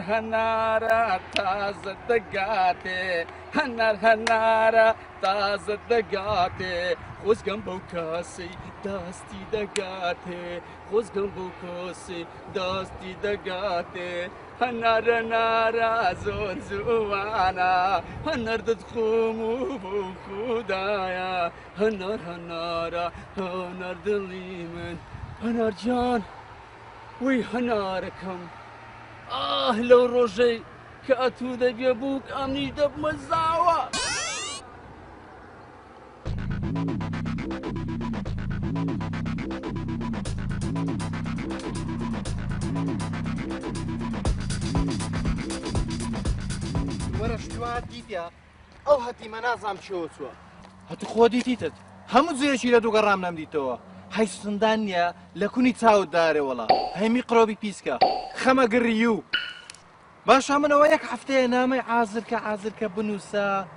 هنارة تازة دقاتي هنارة تازة دقاتي خوز جنبو كاسي داستي دقاتي خوز جنبو كاسي داستي دقاتي هنارة زور زوانا هنردد خومو بخدايا هنارة دليمن هنار جان وي هناركم لو روجي كاتو دب يبوك امني دب مزاوة ورا شتوات ديتيا او هاتي منازم شوتوا هاتو خودي تيتت همو زيشي لدو قرام نمديتوا هاي سندانيا لكوني تاو داري والله هاي ميقروبي بيسكا خما قريو باش من وياك حفتي نامي عازرك بنوسا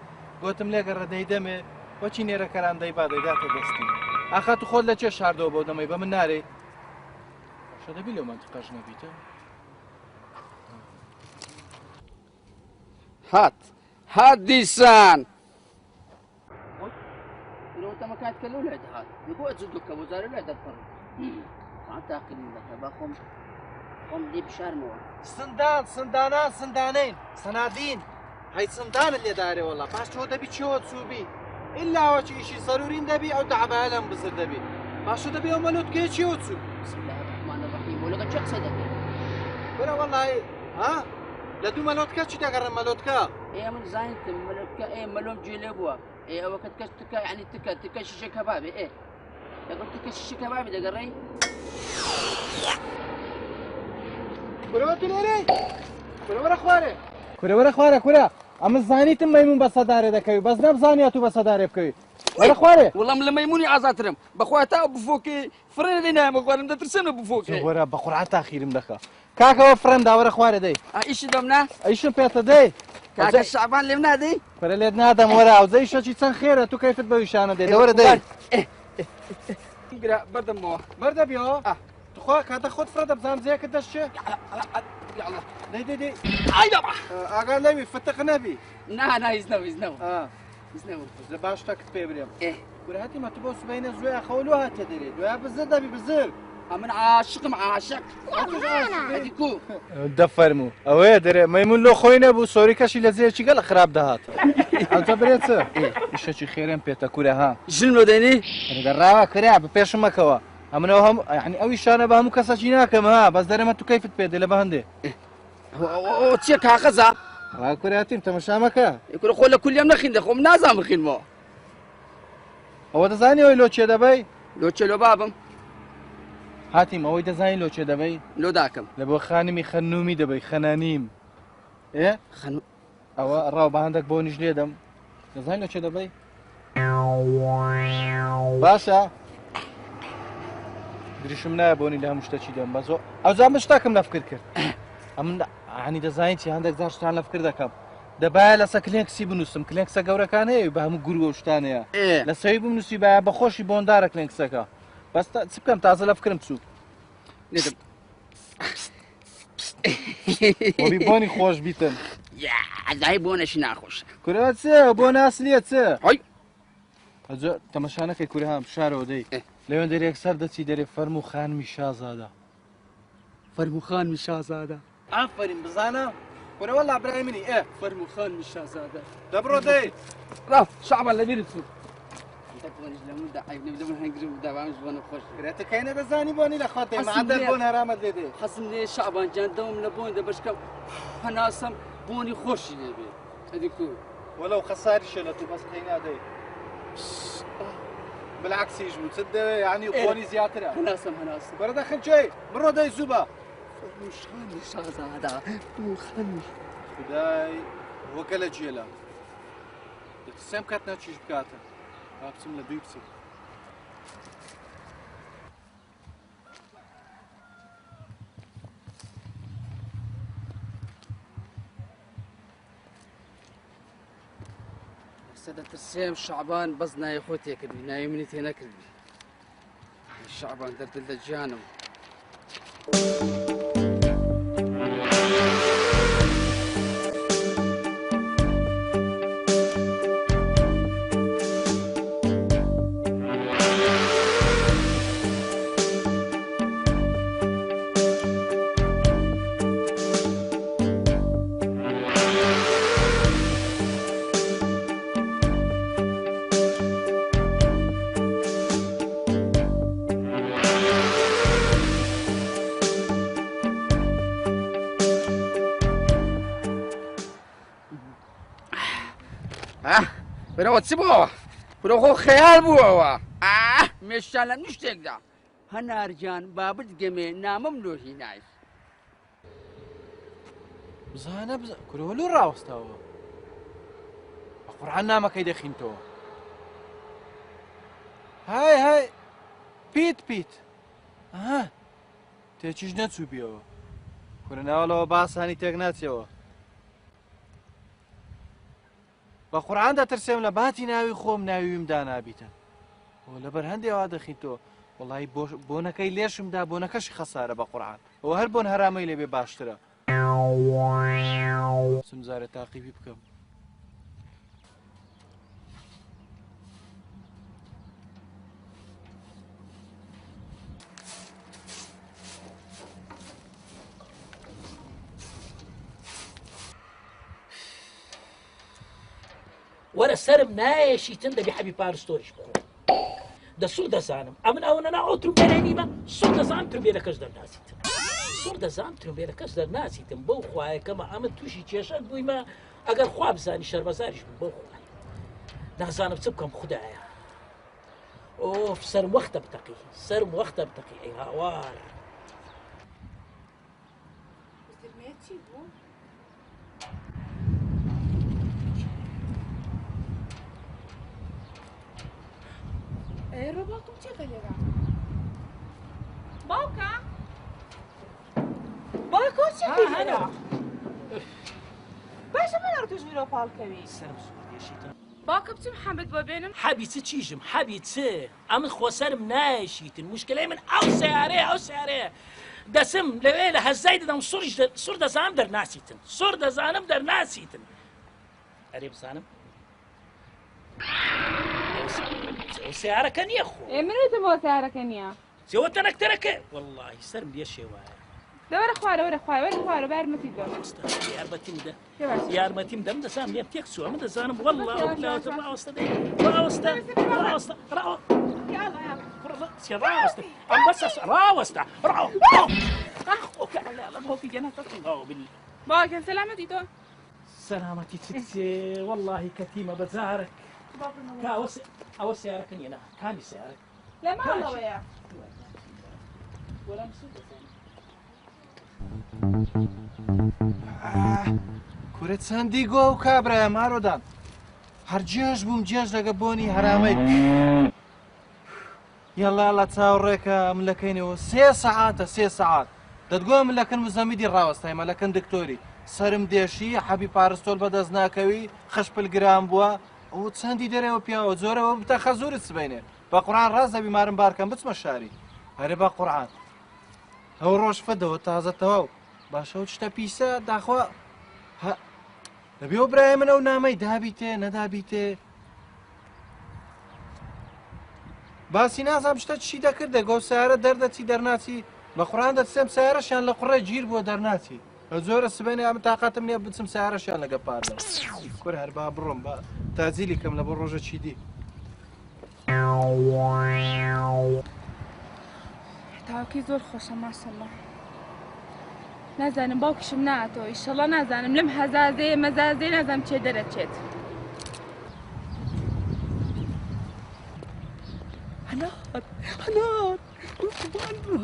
قوتم لك الردي دمي وچی نێرە کەران دەی با دەیداتە دەستی ئاخات خۆت لە چێ شاردەوە بۆ دەمەی بە من نارێ شە دەبی لەو منتیقەش نەبیتە هات ديسان لو انت ما كانت كلو لا هات يقول زدك وزاره لا دفر ما تعقل لك باخم دي بشارمو سندانين سنادين هاي سندان اللي داري والله باش شو دبي شو تسوبي إلا وشي شي ضروري دبي أو تعبالم بصير دبي باش شو دبي ومالوت كي شو تسوب بسم الله الرحمن الرحيم ولا شخص دبي ولا والله ها لدو مالوت كا شو تقرر مالوت كا إيه من زين مالوت كا إيه مالوم جيلبوا إيه وقت كا يعني تكا شيشة كبابي إيه يقول تكا شيشة كبابي دقري كورة خواري أما زاني تم ميمون بصداري دكوي بس نام زانياتو بصداري بكوي ولا خواري والله من ميموني عزاترم بخواتها بفوكي فرن لنا مغوارم دا ترسنو بفوكي ورا بقرعة تأخير مدخا كاكا وفرن دا ورا خواري دي ايش دمنا ايش بيتا دي كاكا الشعبان اللي منا دي فرا ليدنا دم ورا وزي شو تسن خيره تو كيف تبويشانا دي دورا دي اقرا بردمو بردا بيو تخواك هذا خد فردا بزام زي كدش يلا دي اي بابا اقال لي فتق نبي نا يزنو يزنو زباش تاك بيبريم ايه ورهتي ما تبوس بين زويا خولوها تدري دويا بزر دبي بزر من عاشق هذيكو دفرمو اوه دري ميمون لو خوينا بو سوري كاشي لزي شي قال خراب دهات انت بريت ايش شي خيرن بيتا كوره ها جنو ديني درا كريا بيش مكوا امنهم يعني اوي شانه بهم كساجينا كما بس دري ما تو كيف تبيد لبهندي او تشيك هكذا ها كورياتي انت مش مكا يقول خول كل يوم نخين دخوم نازم خين مو هو دزاني وي لو تشي دبي لو تشي لو بابم هاتي ما هو دزاني لو تشي دبي لو داكم لبو خانمي خنومي دبي خنانيم ايه خنو او راو بهندك بوني جليدم دزاني لو تشي دبي باشا دريشم نابوني لها مشتاكي دم بس او زعما مشتاكم نفكر كر ام يعني دزاينتي عندك زاشتان نفكر دكم دبا لسا كلينكسي بنوسم كلينكسا قورا كان هي بهم قرو وشتانيا ايه لسا بنوسي با بخوشي بوندارا كلينكسا بس تسبكم تازه لفكرم تسوق ندم وبيبوني خوش بيتن يا زاي بونا شنا خوش كراتسه بونا اصليتسه هاي هذا تماشانا في كورها بشارو دي ليون دري اكثر دتي دري فرمو خان مشازاده فرمو خان مشازاده عفرين بزانا ولا والله ابراهيمني ايه فرمو خان مشازاده دبرو دي راف شعب اللي بيرسو انت بونج لمن دا عيب نبدا من هنجرو دا بامش بونا خوش كرات كاينه دزاني بوني لخاطي ما عدل بون هرامد دي حسن لي شعبان جان دوم لبون دا بشكم هناسم بوني خوش يبي هذيكو ولو خساري شلته بس كاينه دي بالعكس يجبو تصدق يعني بوني زياتره هناسم برا دخل شيء مرة داي زوبا مش شازاده مو خمش خداي وكلا جيلا تسام كاتنا تشيش بكاتا ابسم لدويبسي سادة السيم شعبان بزنا يا خوتي كدبي نايمني تينا كدبي شعبان درد الدجانم برەوە چ بووەوە برۆخۆ خەیال بووەوە مێشتان لە من شتێکدا هەنارجان بابت گەمێ نامەم لۆژی نایت بزانە کورۆلو ڕاوەستاوە بە قورعان نامەکەی دەخینتەوە های پیت ئەها تێکیش نەچوو بیەوە کورە ناوەڵەوە باسانی تێک ناچێەوە بە قورعان دەترسێم لە باتی ناوی خۆم ناویم دانابیتە لەبەر هەندێکوا دەخینتەوە وڵی بۆنەکەی لێشمدا بۆنەکەشی خەسارە بە قورعان ئەوە هەر بۆن هەرامەی لێبێ باشترە سمزارە تاقیبی بکەم وەرە سرم نایەشیتن دەبی حەبی پارستۆریش بخۆ دەسوور دەزانم ئەمن ئەوەنە ناو ترومبێرەنیمە سوور دەزانم ترومبێرەکەش دەرناسیتم سوور دەزانم ترومبێرەکەش دەرناسیتم بەو خوایەکەمە ئەمن تووشی کێشەت بوویمە ئەگەر خوا بزانی شەربەزاریش بوو بەو خوای نازانم چ بکەم خودایە ئۆف سەرم وەختە بتەقی ئەی هاوار ڕۆ باوکم چێتە لێرە باوکە باوکۆ چێتی لێرە باشە من توش میرۆ پاڵکەوی سەرم سوودێشیتم باوکە بچم حەمد بۆ بێنم حەبی چ چیژم حەبی چ ئەمن خۆ سەرم نایەشیتن مشکلەی من ئەو سیارەیە دەسم لەوێ لە هەزای دەدەم سوور دەزانم دەرناسیتن ئەرێ بزانم ئەو سیارەکە نییە خۆ منێتم بۆ سیارەکە نییە جەوە تەنەکتەرەکە وەڵڵاهی سەرم لێ شێوایە دەوەرە خوارە بە یارمەتی دۆ یارمەتیم دەم دەزانم لێم تێک چووە من دەزانم وەڵڵا ڕاوەستە ئەم بەسە ڕاوەستە باوکەن سەلامەتی تۆ سەلامەتی چێ وەڵڵاهی کەتیمە بەجارێک ئەوە سیارەکە نیە کامی سیارەکە لە ماڵەوەیە کورە چەندی گۆ و کابرایە مارۆدان هەر جێژ بووم جێژ لەگە بۆنی هەرامەی یەڵا لە چاوڕێکە ملەکەینەوە 3 سەعات دەتگۆ ملەکەن مزەمیدی ڕاوەستای مەلەکەن دکتۆری سرم دێشی حەبی پارستۆل بەدەست ناکەوی خەشپل گرام بووە ئەو چەندی دەرەوە پیاوە زۆرەوە بتە خەزورت سبینێ بە قورعان ڕاست دەبی مارم بارکەم بچمە شاری هەرێ بە قورعان ئەو ڕۆژ فەدەوە تازە تەواو باشە و شتە پیسە داخوا دەبێ و برای من ئەو نامەی دابیتێ نەدابیتێ باسی نازام شتە چی دەکردە گۆ سیارە دەردەچی دەرناچی بە قورعان دەچێم سیارەشیان لە قوڕێ گیر بووە دەرناچی زۆرە سبێنێ ئەمە تااقاتم نییە بچم سیارەشیان لەگە پاردە کور هەر با بڕۆم بە تازیلی کەم لە بۆ ڕۆژە چی دی تاوەکەی زۆر خۆشە ماشەڵڵا نازانم باوکیشم ناتەوە ئیشەڵڵا نازانم لەم هەزازەیە مەزازەیە نازانم چێ دەرەچێت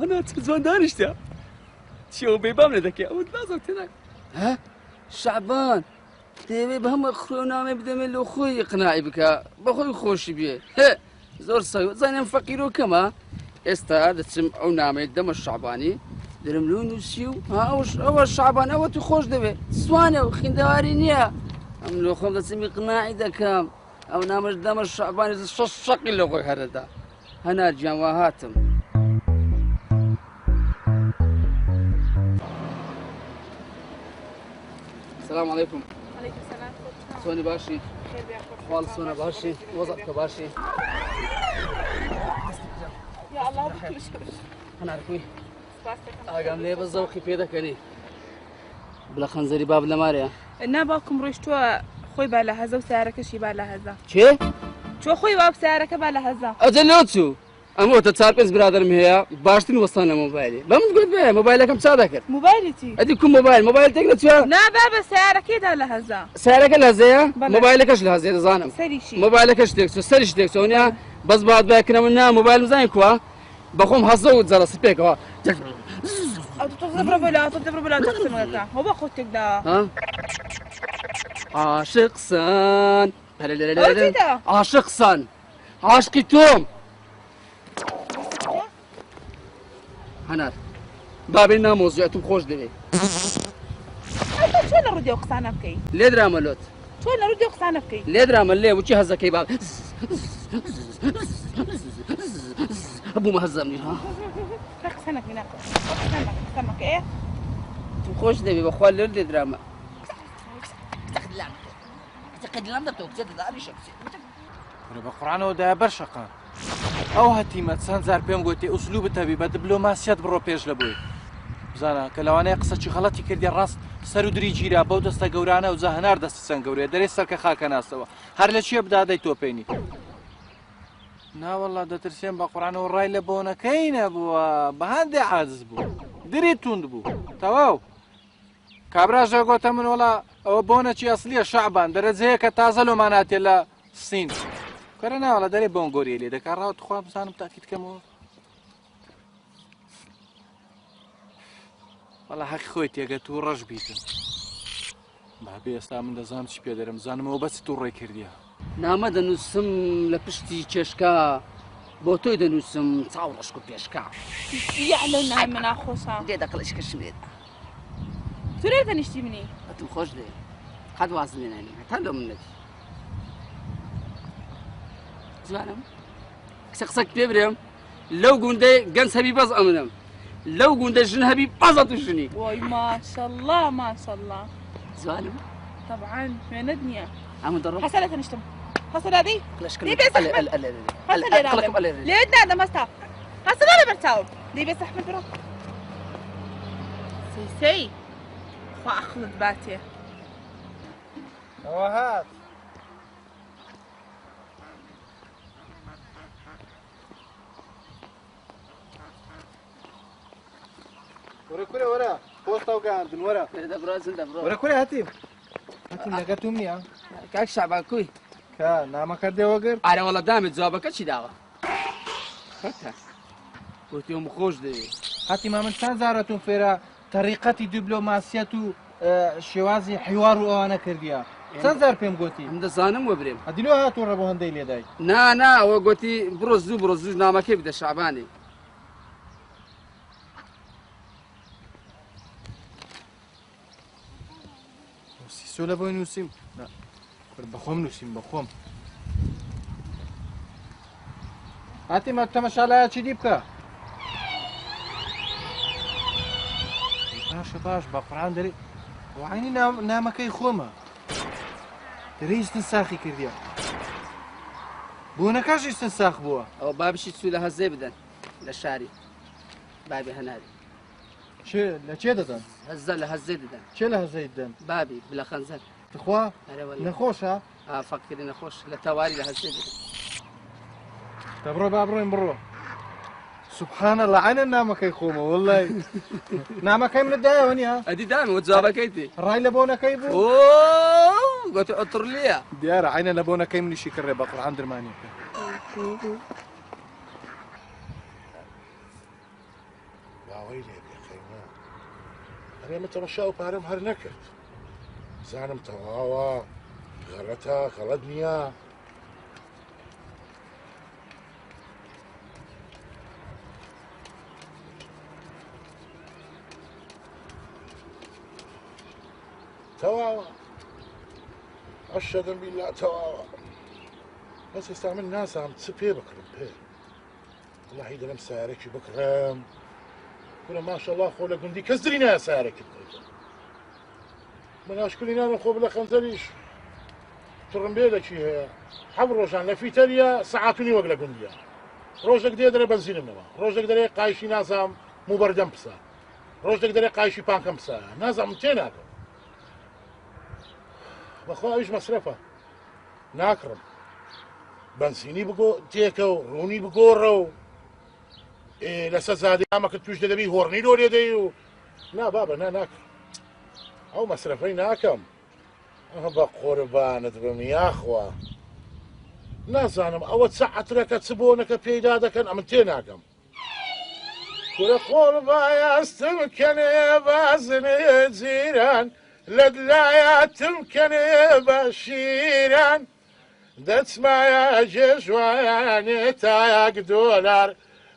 هەنات زۆن دانیشتە چیەوە بێبام لێ دەکەی ئەوت نازم تێناک شعبان دەیەوێ بە هەموو خوێنامێ بدەمێت لە خۆی قناعی بکە بە خۆی خۆشی بێ زۆر زانم فەقیر و کەمە ئێستا دەچم ئەو نامێت دەمە شعبانی دەرم لۆ نووسی و ئەوە شعبان ئەوە تو خۆش دەبێت سوانە و خیندەواری نییە ئەم لۆ خۆم دەچمی قناعی دەکەم ئەو نامەش دەمە شعبانی شەقی لە خۆی هەرەدا هەنار گیان وا هاتم السلام عليكم. عليكم السلام. سوني باشي. خير بياخذ. خالص سونا باشي. وظفك باشي. يا الله بكل شكر. أنا عارفوي. أقام ليه بالذوقي في ذاك يعني. بلا خنزري باب لماريا. ناباكم روشتوا خوي بالا هذا وسعرك شي بالا هذا. شي؟ شو خوي باب سعرك بالا هذا. أجلوتو. ئەمە تە چار پێنج برادرم هەیە باشترین وەستان لە مۆبایلی بە من گوت بێ مۆبایلەکەم چا دەکرد موبایلێتی ئەدی کوم مۆبایل تێک نەچوە نابا بە سیارەکەیدا لە هەزا سیارەکە لە هەزەیە بەڵێ. مۆبایلەکەش لە هەزەیە دەزانم سەریشی مۆبایلەکەش تێک چوە سەریش تێک چۆنیا بەس بادبایکردن من نا مۆبایل بزانین کووە بەخۆم هەزە و جەرەسی پێکەوە ئەو تۆ دەبڕە تۆ دەبڕە بەلا تەقسمەکە هەو بە خۆت تێکدا عاشقسان چیتە؟ عاشقسان عاشقی تۆم هەنار بابێ نامۆزیاتم خۆش دەوێت چۆن لە ڕوودێ و قسانە بکەی لێ درامە لۆت چۆن لە ڕوودێ و قسانە بکەی لێ درامە لێ وچی هەزەکەی باب هەبوومە هەزەمنی ها قسانەکەی ناکە قسانەکە ئێ تم خۆش دەوێ بەخوا لێر لێ درامە بە قڕانەوە دای بەرشەقان ئەو هەتیمە چەند جار پێم گوتی ئوسلوبت هەبی بە دیبلۆماسیەت بڕۆ پێش لە بووی بزانە کە لەوانەیە قسەی غەڵەتی کردی ڕاست سەر و دری گیرا بەو دەستە گەورانە و هەنار دەست چەند گەورەیە دەرێ سەرکە خاکە ناسەوە هەر لە چیە بدادەی تۆ پێینی ناوەڵا دەترسێن بە قڕانەوە ڕای لە بۆنەکەی نەبووە بە هەندێ عاجز بوو دری توند بوو تەواو کابراژە گۆتە من وڵا ئەوە بۆنەکی ئەسلیە شەعبان دەرەجەیە کە تازە لۆماناتێ لە سین کەرە ناوەڵە دەرێ بۆن گۆریە لێ دەکات ڕاوە تخوا بزانم تاکیت کەمەوە وەڵا حەقی خۆی تێگە تو ڕەش بیتم بابێ ئێستا من دەزانم چی پێ دەرم زانمەوە بەچ تو ڕێ کردیە نامە دەنووسم لە پشتی چێشکا بۆ تۆی دەنووسم چاو ڕشک و پێشکا یا لەو نای منە خۆشە دێ دەقڵشکەشم لێت تورێ تەنیشتی منی ئەتم خۆش دێ قەت وازم لێنانی هەتا لۆ من نەبی زوانم قسەک پێ برێم لەو گوندەی گەنج هەبی بەز ئەمنم لەو گوندە ژن هەبی بەزە تو ژنی وای ماشەڵڵا ماشەڵڵا زوانم طبعا وێنت نییە ئەمە دەڕۆ حەسە لە تەنیشتم حەسە دادەی قلشکە لێ بێ زەحمەت. حەسە لێرە لێت نادەم هەستا حەسە لە بەرچاوم لێ بێ زەحمەت بڕۆ سەی خوا عەقڵت باتێ ئەوە هات وەرە کورە وەرە پۆستە و گەاندن وەرە وەرە کورە هەتیم هەتیم لەگە توم نییە کاک شعبان کوی کە نامەکە دێوەگەر ئارە وەڵە دامێت جوابەکە چی داوە گوتیۆم خۆش دەوێت هەتیما من چەند زارەتون فێرە تەریقەتی دیبلۆماسیەت و شێوازی حیوار و ئەوانە کردیە چەند زار پێم گوتی ئەم دەزانم وە برێم ئەدیلۆ هاتوون ڕە بۆ هەندەی لێدای نا ئەوە گوتی بڕۆ زوو نامەکەی بدە شعبانی سۆ لە بۆی نووسیم بەخۆم نووسیم بەخۆم هاتیمە تەمەشالایە چی دی بکە باش بە قڕان دەری وعینی نامەکەی خۆمە دەرەی ئیستنساخی کردیە بۆنەکەش ئیستنساخ بووە ئەوە بابشی چوو لە هەزێ بدەن لە شاری بابی هەناری لە چێ دەدەن هەزە لە هەزێ دەدەن چێ لە هەزەی دەن بابی بلە خەنزەر تخوا نەخۆشە فەقیری نەخۆش لە تاواری لە هەزێ دەدەن دەبڕۆ با بڕۆین بڕۆ سوبحانە لەعەنە نامەکەی خۆمە وەڵڵای نامەکەی منت دایەوە نیە ئەدی دامەوە جوابەکەی تێ ڕای لە بۆنەکەی بوو گوتی ئۆتڕ لێە دیارە عینە لە بۆنەکەی منیشی کڕێ بە قورعان درمانیەکە باوەی لێ بێقەیمە هەرێمە تەمەشا و پارەم هەر نەکرد زانم تەواوە غەڵەتە غەڵەت نییە تەواوە ئەشهەدە بیللا تەواوە بەس ئێستا من نازانم چ پێ بکڕم پێ وەڵاهی دەڵێم سیارێکی بکڕم کورە ماشەڵڵا خۆ لە گوندی کەس دری نایە سیارێکی بکڕیتە من ئاشکری نامم خۆ بلە خەنجەریش تڕمبێلێکی هەیە حەو ڕۆژان لە فیتەریە سەعاتونی وەک لە گوندیە ڕۆژێک دێ دەرێ بەنزینمەوە ڕۆژێک دەرێ قایشی نازام موبەردەم پسە ڕۆژێک دەرێ قایشی پانکەم پسە نازام تێ ناکەم بەخوا ئەویش مەسرەفە ناکڕم بەنسینی بگۆ تێکە و ڕوونی بگۆڕە و لەسەر زادی ئامەکە توش دەبی هۆڕنی لۆ لێدەی و نا بابە ناکە ئەو مەسرەفەی ناکەم بە قوربانت بم یاخوا نازانم ئەوە چ عەترەکە چ بۆنەکە پێیدا دەکەن ئەمن تێ ناکەم کورە قۆڵبایەستم کەنێ بازنێ جیران لە دلایەتم کەنێ بە شیران دەچمایە جێژوایانێ تا یەک دۆلار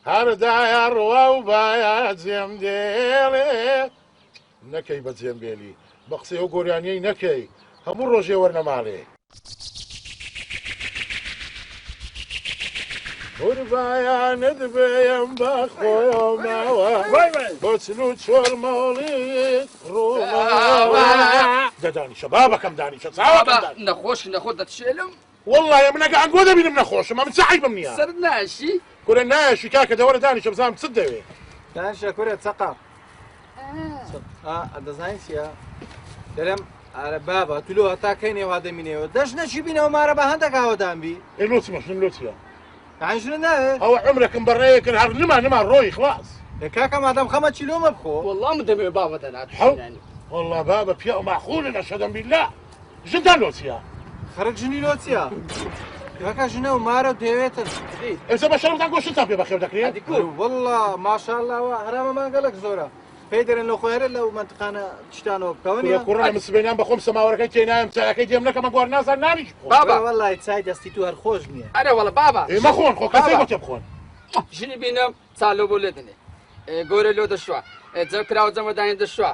هەردایە ڕوا و باە جێم دێڵێ نەکەی بە جێمبێلی بە قسەی ئەو گۆریانیەی نەکەی هەموو ڕۆژێ وەرنەماڵێ قوربایانت بێم بە خۆماوە بۆ چل و چۆر ماڵێت ڕووماوە دەدانیشە بابەکەم دانیشە چاوەکەم نەخۆشی نەخۆ دەتشێلم وەڵڵایە منەکە ئەنگۆ دەبینم نەخۆشم ئەمن چ عیبم نییە سەر ناشی کورە نایەشی کاکە دەوەرە دانیشە بزانم چت دەوێ دانیشە کورە چەقا دەزانین چیە دەرم ئارە بابە تولۆ هەتاکەی نێوا دەمینێەوە دەشت نەچی بینەوە مارە بە هەندێک ئاوەدانبی لۆچی مەشن لۆچیە عیشن ناوێ ئەوە عمرەکەم بەڕێیەکرد هەر نما ڕۆی خلاص کاکە مادەم خەمە چیلۆمە بخۆ والله من دەمێ بابە دەنات والله بابە پیا و معخولن ئەشهەدەم بالله ژندان لۆچیە خەرک ژنی لۆچیە کاکە ژنە و مارە دەوێتن ئێستا بە شەرمتان گۆشتتان پێ بەخێو دەکرێت والله ماشاءالله هەرامەمان گەلک زۆرە پێی دەرێن لە خۆیرە لەو منتقانە تشتانەوە بکەونی کوڕە مسبێنیان بەخۆم سەماوەەکەی تێنایم چاەکەی دێم نەکەمە گوار نازان نامیش بابا وەڵای چای دەستی تو هەر خۆش نییە ئەرە وەڵە بابا ئێمە خۆن خۆ کەسێک بۆ تێ بخۆن ژنی بینم چالۆ بۆ لێ دەنێ گۆرە لۆ دەشوە جە کراوە جەمەدانی دەشوە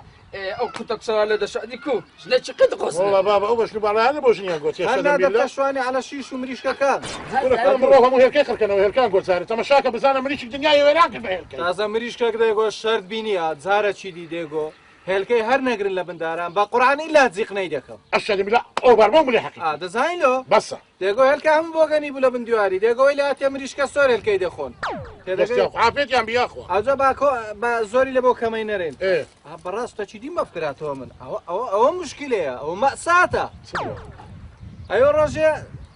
ئەو قوتەکسەوە لە دەشوە دیکو ژنێکی قەت قۆس والله بابا ئەو بەشنی باڵیانە بۆ ژنیان گۆچی هەر شوانی على شیش و مریشکەکان ڕۆ هەموو هێرکەی خەڵکەنەوە هێرکان گۆچارێت تەمەشاکە بزانە مریشک دنیای وێرانکرد بە هێرکەی تازە مریشکێک دەیگۆ شەرت بینیە جارە چی دی دێگۆ هێلکەی هەر نەگرن لە بنداران بە قورعانی لا جیقنەی دەکەم ئەشهد بالله ئەو بارمە ملی حەقی دەزانیلۆ بەسە دێگۆ هێلکە هەموو بۆگەنی بوو لە بندیواری دێگۆی لە هاتێ مریشکە سۆر هێلکەی دەخۆن عافێتیان بیاخوا ئەوجا بە زۆری لە بۆ کەمەی نەرێن بەڕاستە چی دیم بەفکراتەوە من ئەوە مشکلەیە ئەوە مەساتە ئەوە ڕۆژێ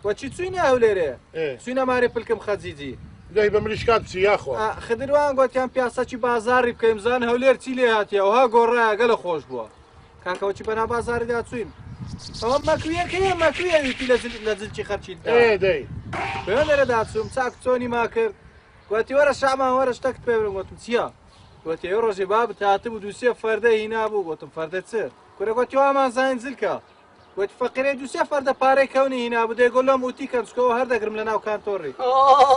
وەچی چوینە هەولێرێ چوینە مارێ پلکم خەجیجی دای بە مریشکات بچی یاخوا خدروان گوتیان پیاسەکی بازاری بکەیم زان هەولێر چی لێ هاتیە ئەوها گۆڕایە گەلە خۆش بووە کاکەوەچی بەنا بازاریدا چوین ئەوە مەکویەکەیە مەکوێویتی لە جلکی خەرچیدا دەی بێنەرەدا چوم چاک چۆنی ما کرد گوتی وەرە شامان وەرە شتەکت پێ برم گوتم چییە گوتی ئەو ڕۆژێ بابت هاتبوو دووسێ فەردە هینا بوو گوتم فەردە چ کورە گوتی وامان زین زلکە گوتی فەقیرەی دووسێ فەردە پارەی کەونی هینا بوو دێگۆ لەم وتی کەمسکەوە هەر دەگرم لە ناو کانتۆڕی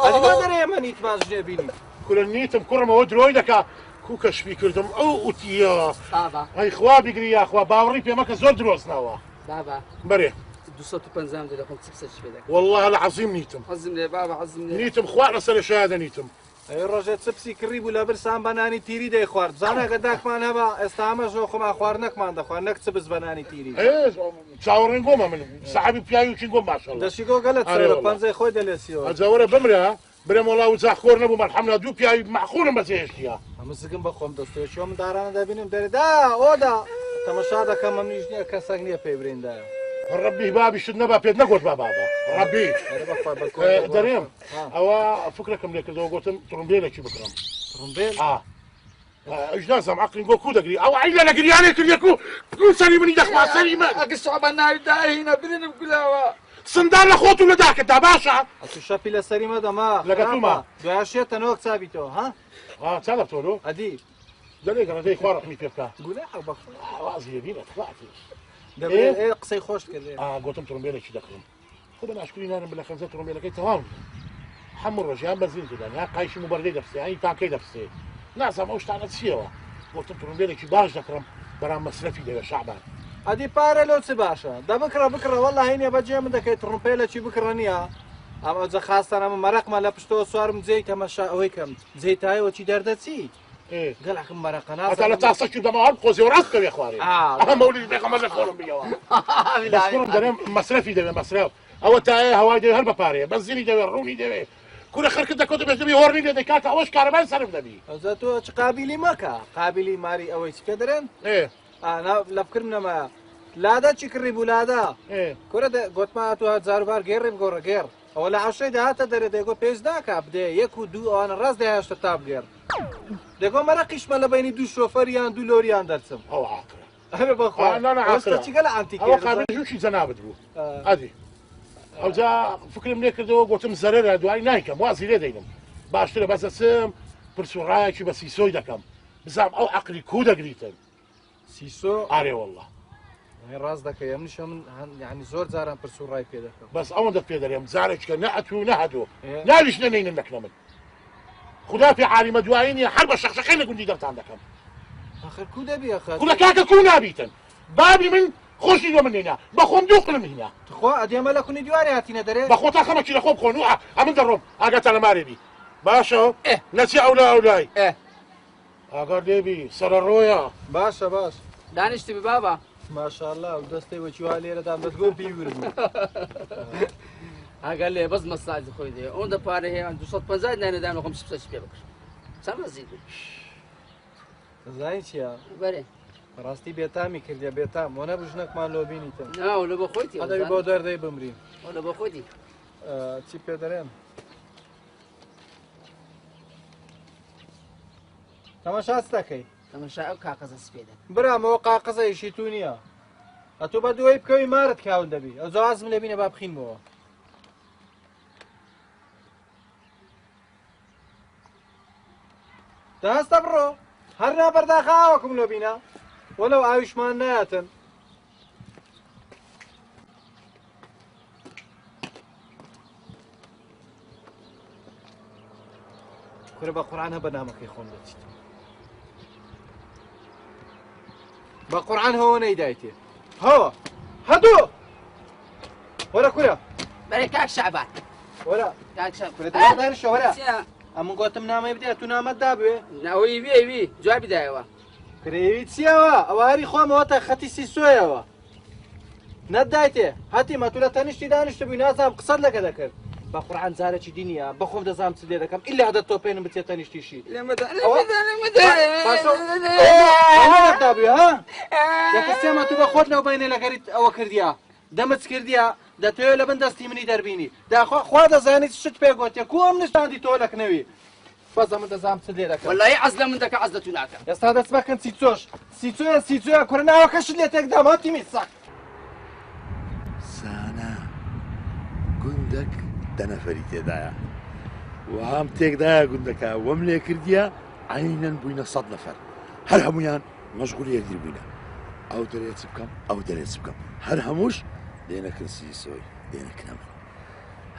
ئەدیوا دەرێ ئێمە نیتمان ژێ بینی کورە نیتم کوڕمەوە درۆی دەکا کوکەشبی کردم ئەو ئوتیە ئەی خوا بیگری یاخوا باوەڕی پێمەکە زۆر درۆستنەوە بابا بەرێ 250 دەخۆم چپسەش پێ دەکەم والله العظیم نیتم حەزم لێ بابا حەزم لێ نیتم خوا لەسەر شایدە نیتم ئەی ڕۆژێ چپسی کڕی بوو لە برسان بەنانی تیری دەی خوارد زانەکە داکمان هەبا ئێستا ئەمە ژۆ خۆمان خواردنەکمان دەخوارد نەک چپس بەنانی تیری چاوەڕێن گۆمە من سەحابی پیاویکی گۆم ماشەڵڵا دەشی گۆ گەلت پەنجەی خۆی دەلێسیەوە ئەجاوەرە بمرە برێم وڵاو جاخۆر نەبوو مەرحەمنا دوو پیاوی معخولم بەجێهێشتیە ئەمە زگم بەخۆم دەستێ چۆ من دارانە دەبینم دەرێدا ئۆدا تەمەشا دەکەم ئەم نیش نییە کەسەک نییە پێی برێندایە ڕەبی بابی شت نەبا پێت نەگۆت بابا ڕەبی دەرێم ئەوە فکرەکەم لێ کردەوە گوتم تڕمبێلێکی بکڕم تڕمبێل ئەش نازم عقلی گۆ کو دەگری ئەو عیلە لە گریانێ کردێک و سەری منی دەخوا سەری من ئەگە شعبە ناوی داهینە برێنم گولاوە سندان لە خۆت و لە داکەدا باشە ئەتو شەپی لە سەری مەدەما لەگەتومە دوایشێتە نۆک چابیتەوە ها چا لە تۆلۆ ئەدی دەلێ گەڕەدەی خوا ڕەحمی پێ بکە گولا بەخۆ وازیە بینە خواتی دەبێت قسەی خۆش کرد گوتم تڕمبێلێکی دەکڕم خۆ ناشکری نانم بە لە خەنزە تڕمبێلەکەی تەواو هەموو ڕۆژیان بەزین دەدان یا قایشی موبەردەی دەفسێ ئەی تاکەی دەفسێ نازانم ئەو شتانە چیەوە گوتم تڕمبێلێکی باش دەکڕم بەرام مەسرەفی دەوێت شەعبان ئەدی پارە لۆ چ باشە دەبکڕە بکڕە وەڵا هینێ بەجێ من دەکەیت تڕمپێلەکی بکڕە نییە ئەمە جە خاستان ئەمە مەرەقمە لە پشتەوە سوارم جێی تەمەشا ئەوەی کەم جێی تایەوەکی دەردەچی گەڵاکم مەرەقە هەتا لە تاسەکی دەماوە بخۆزیەوە ڕاستکەوێ خوارێ ئەمە مەولی پێغەمبەر لە خۆڵم بگەوە دەستکڕم دەرێم مەسرەفی دەوێ مەسرەف ئەوە تایە هەوای دەوێ هەر بەپارەیە بەنزینی دەوێ ڕوونی دەوێ کورە خەرکت دەکەوتە بێت دەبی هۆڕنی لێ دەکاتە ئەوەش کارەبای سەرف دەبی ئەوزە تۆ چ قابلی مەکە قابلی ماری ئەوەی چکە دەرێن لە بکرم نەما لادا چی کڕی بوو لادا کورە گوتما تو هەزار گێڕێم گۆڕە گێڕ ئەوە لە عەشەی داهاتە دەرێ دەیگۆ پێش داکا بدێ یەک و دوو ئەوانە ڕاست دەهێشتە تا بگێڕ دەگۆ مەرەقیشمە لە بینی دوو شۆفەریان دوو لۆریان دەرچم ئەو عاقرە هەرە بەخوا ئەوەستە چیگە لە ئەنتیکێ ئەوە قابلژوشی جەنابەت بوو ئەدی ئەوجا فکرم لێ کردەوە گوتم زەرەرە دوای نایکەم وازی لێ دەینم باشترە بەسەچم پرسوڕایەکی بە سیسۆی دەکەم بزام ئەو عەقلی کو دەگریتن سیسۆ ئارێ وەڵڵا ڕاست دەکەی ئەم نیشە من یعنی زۆر جاران پرسوڕای پێ دەکەم بەس ئەوەندە پێ دەرێم جارێککە نەهاتوو نەهاتوو ناویش نەنینم نەکنە من خدا پێ عالیمە دوایی نیە هەر بە شەخشەکەی لە گوندی دەرتان دەکەم آخر کو دەبی ئەخە کوڵە کاکە کو نابیتن بابی من خۆشی دۆ من نێنا بە خۆم دوو قڵم هینە خۆ ئەدێمە لە کونی دیواری هاتینە دەرێ بە خۆتا خەمەکی لە خۆ بخۆن و ئەمن دەڕۆم ئاگاتان لە مارێبی باشە نەچی ئەولا ئەولای ئاگار دێبی سەرە ڕۆیە باشە باش دانیشتی بابا ماشاءالله و دەستی وەچیوا لێرەدا دەستگۆ پیوربوو ئەگەر لێ بەس مەساج خۆی دێ ئەوەندە پارە هەیە 250 دانەدان خۆم سپسەش پێ بکڕ چەند ڕزید زای چییە بەرێ ڕاستی بێتامی کردە بێتام وەنە بژنەکمان لۆ بینیتن ناو لە بە خۆیتی ئەدەبی بۆ دەردەی بمرین لە بە خۆیتی چی پێ دەرێن تەماشاس دەکەی تەماشا ئەو کاغەزە سپێدە برامەوە قاقەزەیشی تو نییە ئەتۆ بە دوای بکەوی مارت کاون دەبی ئەو زوازم لێ بینە با بخینمەوە دەهەستە بڕۆ هەر نابەرداخە ئاوەکم لۆ بینە وەلەو ئاویشمان نایەتن کورە بە قورعان هە بەنامەکەی خۆم دەچیت بە قورعان هەوە نەیدایتێ هەوە هەدوو وەرە کورە بەرێ کاک شەعبان وەرە کاک شەعبان کورە دانیشە وەرە ئەمە گوتم نامەی بدێ تو نامەت دابوێ ناوەی وێوی جوابی دایەوە کرێوی چیەوە ئەوە هەری خۆمەوە تا خەتی سیسۆیەوە نەتدایتێ هەتیمە تو لە تەنیشتی دانیشتە بووی نازانم قسەت لەگە دەکرد بە قورعان جارێکی دینیە بەخۆم دەزانم چ لێ دەکەم ئیلا هەدە تۆ پێنم بچێت تەنیشتیشی دابوێ ها یەکەسێمە تو بە خۆت لەو بینێ لەگەریت ئەوە کردیا دەمت کردیا دەتوێت لە بن دەستی منی دەربینی داخوا خوا دەزانیت شت پێ گوتێ کو ئەم نیشتاندی تۆ لەکنەوی بەزە من دەزانم چ لێ دەکەم وەڵی عەز لە من دەکە عەز لە تو ناکەم ئێستا دەست بەکەن سیچۆش سیچۆیە کورە ناوەکەشت لێ تێکدام هەتیمی سەک سانە گوندەک دەنەفەری تێدایە وام تێکدایە گوندەکە وەم لێ کردیە عینەن بووینە 100 نەفەر هەر هەمویان مەشغوڵ یەکدیر بووینە ئەو دەرێت چ بکەم ئەو دەرێت بکەم هەر هەمووش دێنەکەن سیسۆی دێنەکەمە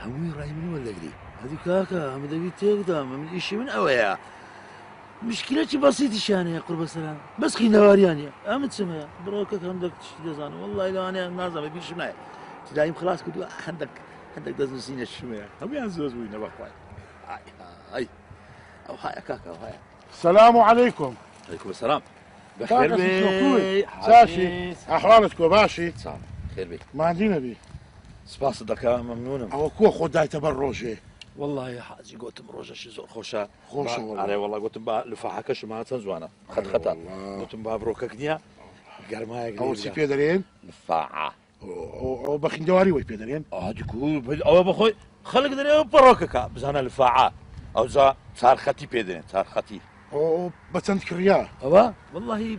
هەمووی ڕای من وەرلەگری هەدی کاکە ئەمە دەبی تێکدام من ئیشی من ئەوەیە مشکلەتی بەسیتیشانەیە قوربەسەران بەس خینەواریانە ئەمە چمەیە بڕۆکە هەندێک تشتی دەزانم وەڵڵای لەوانەیە نازانم بیرشم نایە تدایم خلاص کردووە هەندێک دەستنووسینە شمەیە هەمویان زۆر بووینە بەخوای ئەو هایە کاکە ئەو هایە السلام عليكم. عليكم السلام. بخير بي ساشي احوالك باشي خير بي ما عندنا بي سپاس دەکەم مەمنونم ئەوە کووە خۆ دایتە بەر ڕۆژێ والله حاجی گوتم ڕۆژەشی زۆر خۆشە خۆشە ئەرێ وەڵا گوتم با لفاحەکەشم هاتەن جوانە خەتخەتە گوتم با بڕۆکەک نییە گەرمایەک ئەوە چی پێ دەرێن لفاعە ئەو بە خیندەواری وەی پێ دەرێن ئەوە بەخۆی خەڵک دەرێەوە بڕۆکەکە بزانە لفاعە ئەوجا چارخەتی پێ دێن چارخەتی ئەو بە چەند کڕیا ئەوە واللهی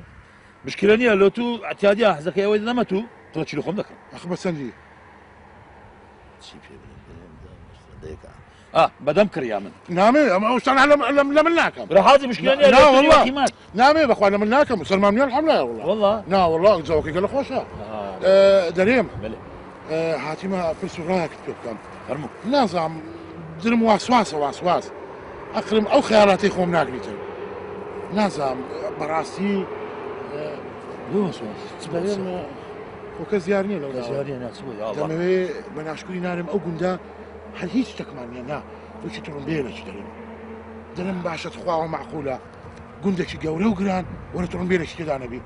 مشکلە نییە لۆ تو ئەتیادیا حەزەکەی ئەوەی نەمە تو تۆ چی لە خۆم دەکەم ئەخ بە چەندی چی پێ بەدەم کڕیا من نامێ ئەمە ئەوشتان لە من ناکەم حاجی مشکلە نییە نامێ بەخوا لە من ناکەم سەلمانیان حەملایە والله نا والله جاوەکەی گەلە خۆشە دەرێم هاتیمە پرسوڕایەکت پێ بکەم فەرموو نازانم درم واسواسە واسواس ئەقلم ئەو خەیاڵاتی خۆم ناگریتن نازانم بەڕاستی خۆکە زیار نییە دەمەوێ بە ناشکوری نارم ئەو گوندە هەر هیچ شتێکمان نیە نا وەکی تڕمبێلەکی دەرێن دەرم باشەت خواوە معقولە گوندێکی گەورە و گران وەرە تڕمبێلێکی تێدا نەبی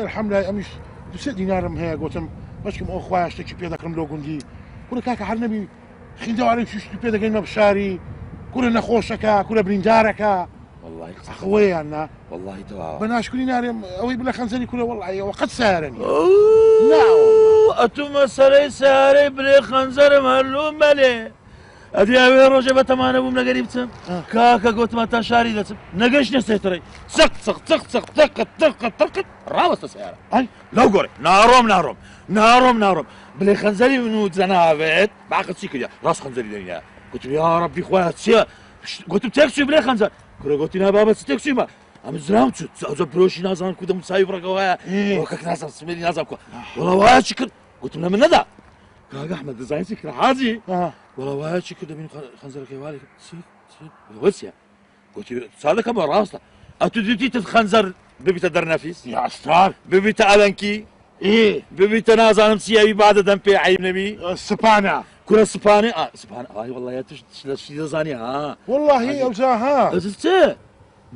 الحەمدلای ئەمیش دوسێ دینارم هەیە گوتم بەچکم ئەو خوایە شتێکی پێ دەکەم لۆ گوندی کورە کاکە هەر نەبی خیندەواری شتی پێ دەگەینمە بشاری کورە نەخۆشەکە کورە بریندارەکە ئەخەوەیان نا والله تەواوە بە ناشکوری نارێم ئەوەی بلە خەنجەری کورە وەڵایەوە قەت سارەنی ئەتو مەسەرەی سارەی برێ خەنجەرم هەرلوو مەلێ ئەدی ئەوێ ڕۆژێ بەتەمانە بووم لەگەری بچم کاکە گوتمە تا شاری دەچم نەگەشتە سێتەڕێ چق چق چق چق تەقت تەقت تەقت ڕاوەستە سیارە ئەی لەو گۆڕێ ناڕۆم بڵێ خەنجەری من و جەنابێت باقت چی کردیا ڕاست خەنجەری دەنیا گوتم یا ڕەبی خۆیان چییە گوتم تێکچووی بڵێ خەنجەر کوڕە گوتی نا بابەت چ تێکچوویمە ئەمە زرام چوت ئەوجە برۆشی نازانم کودەم چاوی بڕەکەوایە وەکەک نازانم سمێری نازانم کۆ وەڵا وایە چی کرد گوتم لە من نەدا کاگە ئەحمەد دەزانی چی کرد حاجی وەڵا وایە چی کرد دەبین خەنجەرەکەی والی چی وەچیە گوتی چا دەکەم بە ڕاستە ئەتو دیتت خەنجەر ببیتە دەرنەفیس یا ئەستار ببیتە ئەلەنکی ببیتە نازانم چیاوی بادە دەم پێ عیب نەبی سپانە کورە سپانێ سپانە ئای وەڵڵای توش لە چی دەزانی ها والله ئەوجا ها چێ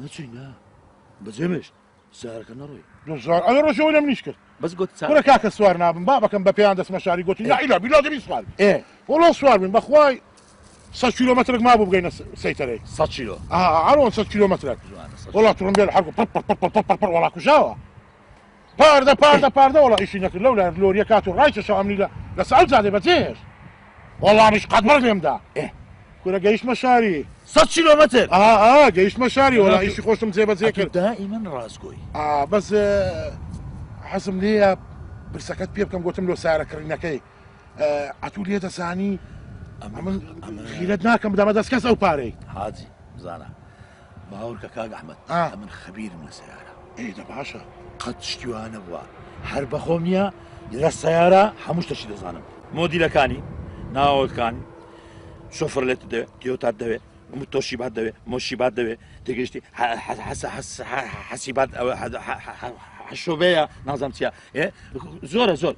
نەچووی نا بەجێمش سیارەکە نەڕۆی ئەلە ڕۆژەوە لە منیش کرد بەس گوت کوڕە کاکە سوار نابم بابەکەم بە پێیان دەستمە شاری گوتی نائیلا بیلا دەبی سوار وەڵڵا سوار بین بەخوای 100 کیلۆمەترێک ما بوو بگەینە سەیتەرەی 100 کیلۆ ئەڕۆن 100 کیلۆمەترێک وەڵا تڕمبێل هەرگو پڕ وەڵا کوژاوە پاردە وەڵا ئیشی نەکرد لەو لە لۆریە کات و ڕایکەشە ئەمنی لە سەعەت جادێ بەجێهێش وەڵامیش قەتبەر لێمدا کورە گەیشتمە شاری 100 کیلۆمەتر گەیشتمە شاری وەڵا ئیشی خۆشتم جێبەجێ کرد دائیمەن ڕاستگۆی بەس حەزم لێیە برسەکەت پێ بکەم گوتم لۆ سارەکردنەکەی ئەتوو لێ دەزانی من خیرەت ناکەم بدەمە دەست کەس ئەو پارەی حاجی بزانە باوەڕکە کاک ئەحمەد من خەبیرم لە سیارە ئێدە باشە قەت شتیوانە بووە هەر بەخۆم نییە لە سیارە هەموو شتەشی دەزانم مۆدیلەکانی ناوەکانی شۆفەر لێت دەوێت دیۆتات دەوێت تۆشیبات دەوێت مۆشیبات دەوێت تێگەشتی حەسیبات حشۆبەیە نازانم چیە زۆرە زۆر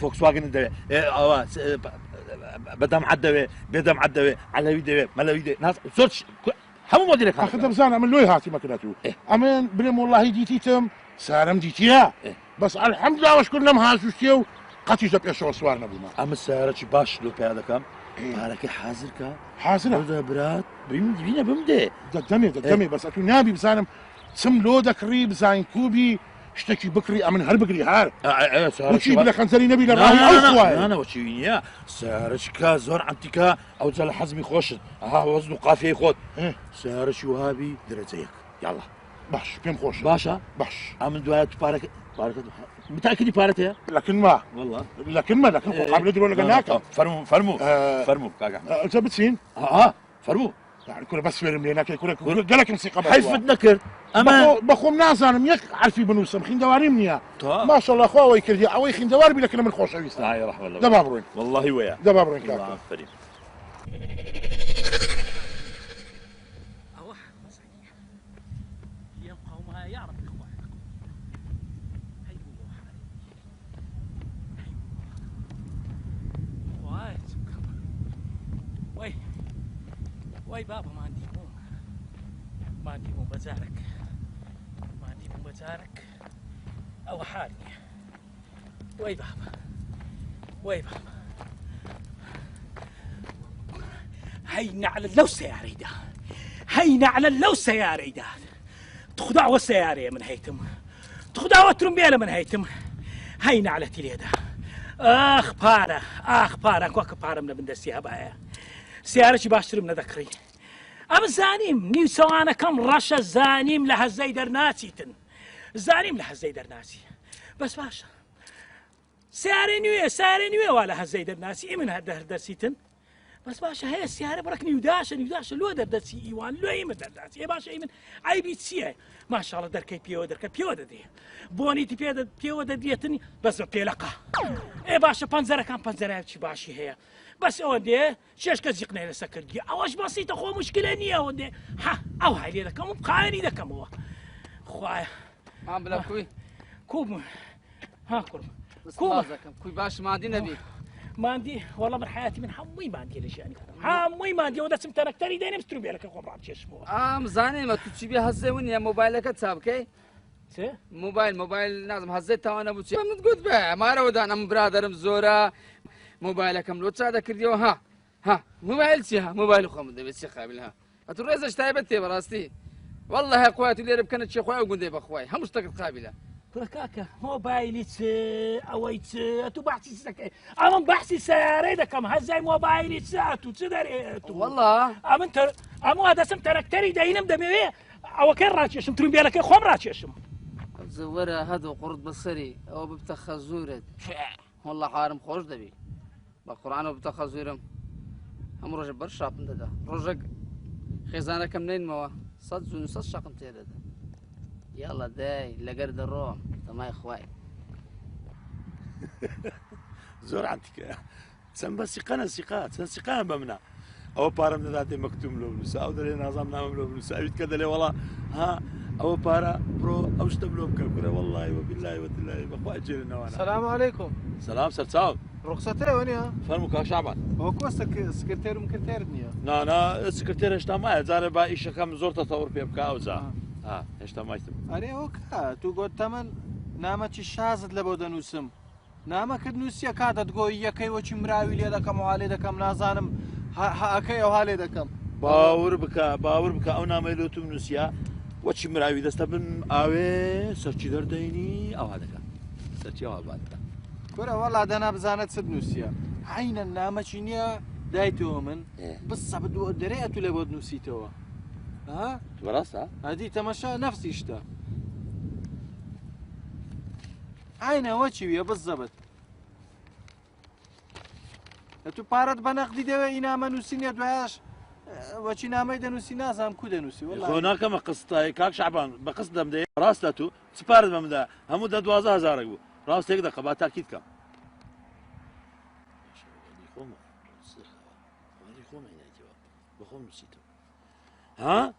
فۆکسواگن دەوێت ئەوە بەدەم عەد دەوێت بێدەم عەد دەوێت عەلەوی دەوێت مەلەوی دەوێت زۆر هەموو مۆدیلەکان ئەخ دەبزانە من لۆی هاتی مەکردەوە ئەمن بڵێم وەڵڵاهی دیتیتم سارەم دیتیە بەس ئەلحەمدولیلا وەشکر لەم هاژوشتیە و قەتیش لە پێشەوە سوار نەبوومە ئەمە سیارەی باش لۆ پێیا دەکەم پارەکەی حازرکە حازرە برات بینە بمدێ دەمێ بەس ئەتوو نابی بزانم چم لۆ دەکڕی بزانین کوبی شتێکی بکڕی ئەمن هەر بگری هەر چی لە خەنجەری نەبی لە نانەوەچی نییە سیارەچکە زۆر ئەنتیکە ئەو جە لە حەزمی خۆشت وەزن و قافیەی خۆت سیارەشی وهابی دەرەجەیەک یاڵە باش پێم خۆش باشە باش ئەمن دوایە تو پارەکە متاکدی پارەت هەیە لەکنما لەکنمە لەکن قابلە درۆ لەگەڵ ناکەم فەرموو کاکە ئەجا بچین فەرموو کورە بەس سوێرم لێ ناکەی کورە گەلێکم سیقە حیفت نەکرد ئەمە بەخۆم نازانم یەک عەرفی بنووسم خیندەواریم نییە ماشەڵڵا خواوەی کردی ئەوەی خیندەوار بی لەکن من خۆشەویستە دەبا بڕۆین واللهی وەیە دەبا بڕۆین کاکە وای بابا مادی بووم بەجارێک ئەوە حالی وای بابا هەی نەعلە لەو سەیارەیدا تخداوە سەیارەیە من هەیتم تخداوە ترومبێلە من هەیتم هەی نەعلەتی لێدا ئاخ پارە کۆکە پارەم لە بندەستی هەبایە سیارەی باشترم نەدەکڕی ئەم زانیم نیوسەوانەکەم ڕەشە زانیم لە هەزەی دەرناچیتن بەس باشە سیارە نوێ وا لە هەزەی دەرناسی من دەرسیتن بەس باشە هەیە سیارە بڕک نیوداشە لۆ دەردەچی ئیوان لۆی من دەرداچی باشە من ئایبی چییە ماشاڵە دەرکەی پێوە دەدێ بۆنیتی پێوە دەدێتنی بەس بە پێلەقا باشە پەنجەرەیەکی باشی هەیە بەس ئەوە دێ شێشکە جیقنەی لەسەر کردی ئەوەش بەسیتە خۆ مشکلە نییە ئەوە دێ ئەو هەی لێ دەکەم و قاوێنی دەکەمەوە خوایە بڵە کوی کوم کوی باش مادی نەبی ماندی وەڵام من حیاتی من هەمووی مادیە لە ژیانی هەمووی مادیەوە دەچم تەرەکتەری دێنم ستروبێلەکە خۆم ڕامکێشمەوە زانێمە تو چی بێ هەزێ ونیە مۆبایلەکە چا بکەی مۆبایل نازم هەزێت تاوانە بوو چی منت گوت بێ ئەمارەوەدان ئەم برادرم زۆرە مۆبایلەکەم لۆ چا دەکردیەوە مۆبایل چیە مۆبایل خۆم دەبێت چی قابل ئەتو ڕێزەش تایبەت تێ بەڕاستی والله قوات لێرە بکەنە چی خۆی و گوندێ بەخوای هەموو شتەکەت قابلە کاکە مۆبایلی چ ئەوەی چ تو بەحسی چەکەی ئەمن بەحسی سیارەی دەکەم هەزای مۆبایلی چات و چ دەرێت والله ئەمە دەسم تەرەکتەری دەینم دەمەوێ ئەوەکەی ڕاکێشم ترومبیلەکەی خۆم ڕاکێشم زوەرە هەدو قورت بەسەری ئەوە ببتە خەزوورت والله حارم خۆش دەبی بە قورآنەوە بتە خەزوورم هەموو ڕۆژە بەر شاپم دەدا ڕۆژێک خێزانەکەم نینمەوە 100 شەقم تێدەدا یاڵە دای لەگەر دەڕۆم دەمای خوای زۆر عتیکە چەند بە سیقەنە سیقا چەند سیقان بە منە ئەوە پارەم دەداتێ مەکتوم لەو نووسە ئەو دەرێ نازام نامم لەو نووسە ئەویت کە دەلێ وەڵا ها ئەوە پارە بڕۆ ئەو شتە بلۆ بکە گورە وەڵڵای وەبیلای وەدلای بەخوا جێرنەوەە سلام علیکم سلام سەرچاو ڕوخسەتەوە نییە فەرموو کاک شعبان ئەوە کۆستە سکرتێرم کردێرت نییە نانا سکرتێر هێشتا مایە جارە با ئیشەکەم زۆر تەتەوڕ پێ بکە ئەوجا هێشتا مایتم ئەرێ ئەوە کە تو گۆت تەمەن نامەکی شازت لە بۆ دەنووسم نامەکرد نووسیە کاتت گۆی یەکەی وەچی مراوی لێ دەکەم و هاالێ دەکەم نازانم ئەەکەی ئەو هاالێ دەکەم باور بکە ئەو نامەی لۆتم نووسیا وەچی مراوی دەستە بن ئاوێ سەرچی دەردەینی ئەوها دەکە سەرچی ئەوها دەکە گۆرە وەڵا دەنا بزانێت چ نووسە عینە نامەچی نییە دایتەوە من بسە بدووە دەرێ تو لێ بۆ نووسیتەوە بەڕاستە ئەدی تەمەشا نەفسی شتە عینەوە چیویە بزەبت تو پارەت بە نەقدی دەوێ ئینامە نووسینە دوایش وەچی نامەی دەنووسی نازانم کو دەنووسی خۆ ناکەمە قستای کاک شعبان بە قست دەمدەێ ڕاستە تو چ پارت بەمدا هەموو 12,000 بوو ڕاستێک دەکە با تاکید کەم ها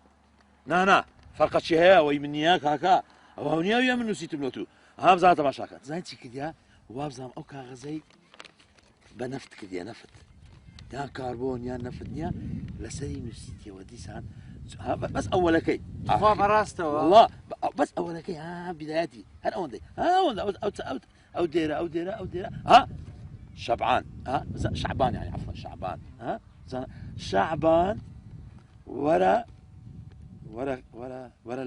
نانا فەرقەچی هەیە ئەوەی من نییە کاکە ئەو هەونیاویە من نووسیتم لۆ تو ها بزانە تەماشاکە زای چی کردیا وا بزانم ئەو کاغەزەی بە نەفت کردیە نەفت یان کاربۆن یان نەفت نییە لەسەری نووسیتیەوە دیسان بەس ئەوەلەکەی بەڕاستەوە والله بەس ئەوەلەکەی بدایەتی هەر ئەوەندەی ئەو دێرە ئەو دێرە ئەو دێرە شەبعان شعبان يعني عفوا شعبان شعبان ورا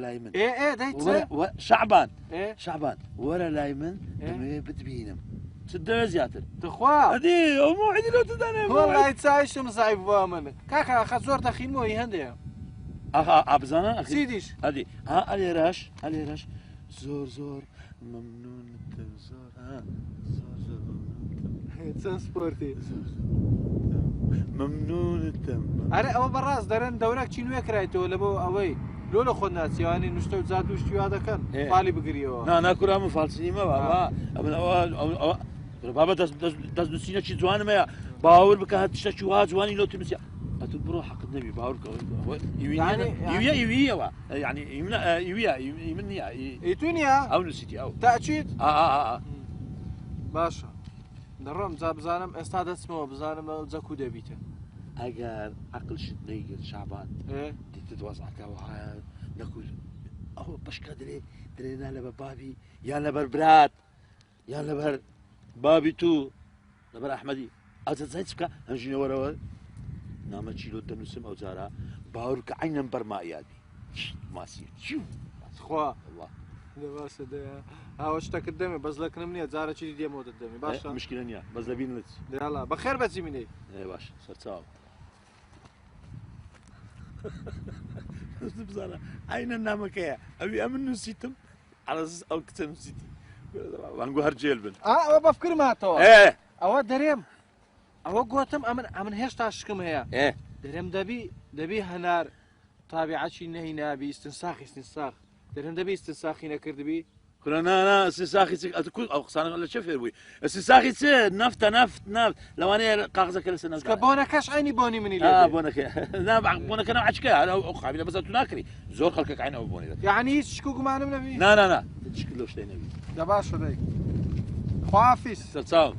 لاي من شعبان شعبان ورا لاي من بتبينم سدوا زياتر تخوا هذه موعدي لو تداني والله يتسايش مصايب وامن كاكا خزور تخين مو يهندي ابزانا سيديش هذه ها اليراش زور ممنون زور زور ممنون ترانسبورتي ممنون التم أنا أول براس درن دورك شنو يكرايتو لبو أوي لولا خدنا سياني نشتو زادوش تيو هذا كان فالي بقريو نا كورا من فالسيني ما بابا بابا داز نسينا شي زوان ما باور بك هاد شو زواني لو تمسي أتبرو حق النبي باور يعني يويا يمني يتونيا أو نسيتي أو تأكيد باشا درم زابزانم استاد اسمه بزانم زكو دبيته اگر عقل شد نيجل شعبان دي تتوسع كوها نقول اهو بشكا درينا لبر بابي يا لبر برات يا لبر بابي تو لبر احمدي ازايتك هنجي ورا نام تشيلو دنسم او زارا باورك عين برما يادي ماسي شو اخوا والله لباس ده هاوشتك قدامي بس لك نمني زارة شي دي مود قدامي باشا مشكلة نيا بس لبين لك يلا بخير بس مني ايه باشا صرت بزانا عين النامك يا ابي امن نسيتم على اساس او كتن نسيتي وانقو هرجيل بن بفكر ما تو ايه او دريم او قوتم امن هيش تاشكم هي ايه دريم دبي هنار طابعة شي نهينا بي استنساخ درهم دبي استنساخي نكرد بي كنا انا استنساخي تكون او خسارة ولا شفر بوي استنساخي نفط لو انا قاغزه كل سنه كبونا كاش عيني بوني مني ليه بونك لا بونك انا عشكا او قابله بس تناكري زور خلقك عين او بوني يعني شكوك معنا من نبي لا تشكل له شيء نبي دباش داي خوافيس تتصاو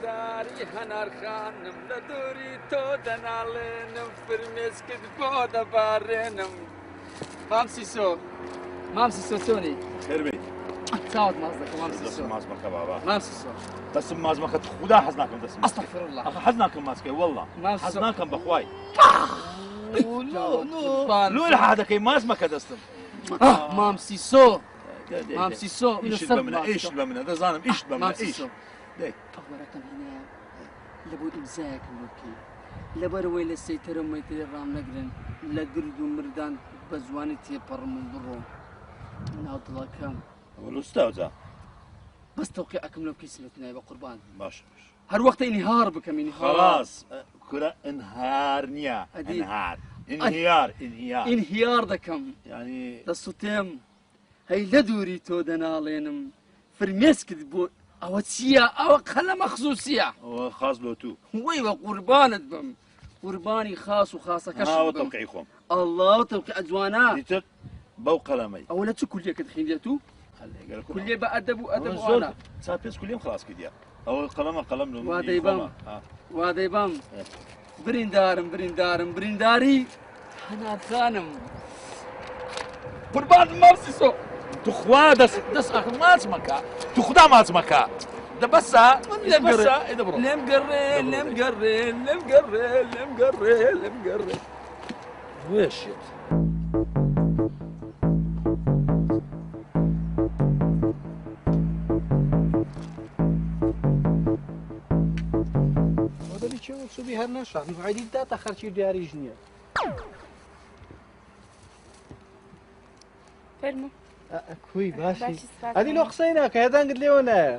داری هنر خانم لدوری تو دنالنم فرمس کد بود بارنم مام سیسو تونی خربي تعود مازدك مام سیسو مازمك بابا مام سیسو بس مازمك خدا حزناكم بس استغفر الله حزناكم ماسكي والله حزناكم بخواي لو لحادەکەی مازمەکە دەستم مامسیسۆ مامسیسۆ ئیشت بە منە ئیشت بە منە دەزانم ئیشت بە منە ئیش پەوەرەکەم هێنایە لە بۆ ئیمزایەکم بکەی لەبەرەوەی لە سەیتەرە مەیترێ ڕام نەگرن لە گرد و مردان بە زوانی تێپەڕم و بڕۆم ناو دڵەکەم وەلوستاوجا بەس تەوقی ئەکەم لەو کەی سلوت نایە بە قوربان باش هەر وەختە ئینهار بکەم ئینهار خلاص کورە ئنهار نییە ئەنهار ئینهیار دەکەم ینی دەسووتێم هەی لە دووری تۆ دەناڵێنم فرمێسکت بۆ ئەوە چییە ئەوە قەلەمە خزووسیە ئەوە خاص بۆ تو وەی بە قوربانت بم قوربانی خاص و خاسەکەش هاوە تەوقیعی خۆم ئەڵڵاو تەوقیع جوانە دیتر بەو قەلەمەی ئەوە لە چ کولیەکەت خوێندێت و کولێ بە ئەدەب و ئەدەبوانە چات پێش کولیم خلاص کردیا ئەوە قەلەمە قەلەم وا دەیبەم بریندارم برینداری هەنارخانم قوربان مامسیسۆ توخوا دەست ئەخ ماچمەکە تو خدا ماچمەکە دەبەسە لێم گەڕێ وێشێت سوبی هەر نەشات عیدی داتە خەرچی دیاریش نییە فەرموو کوی باشی ئەدی لۆ قسەی ناکە هێدانگت لێوە نایە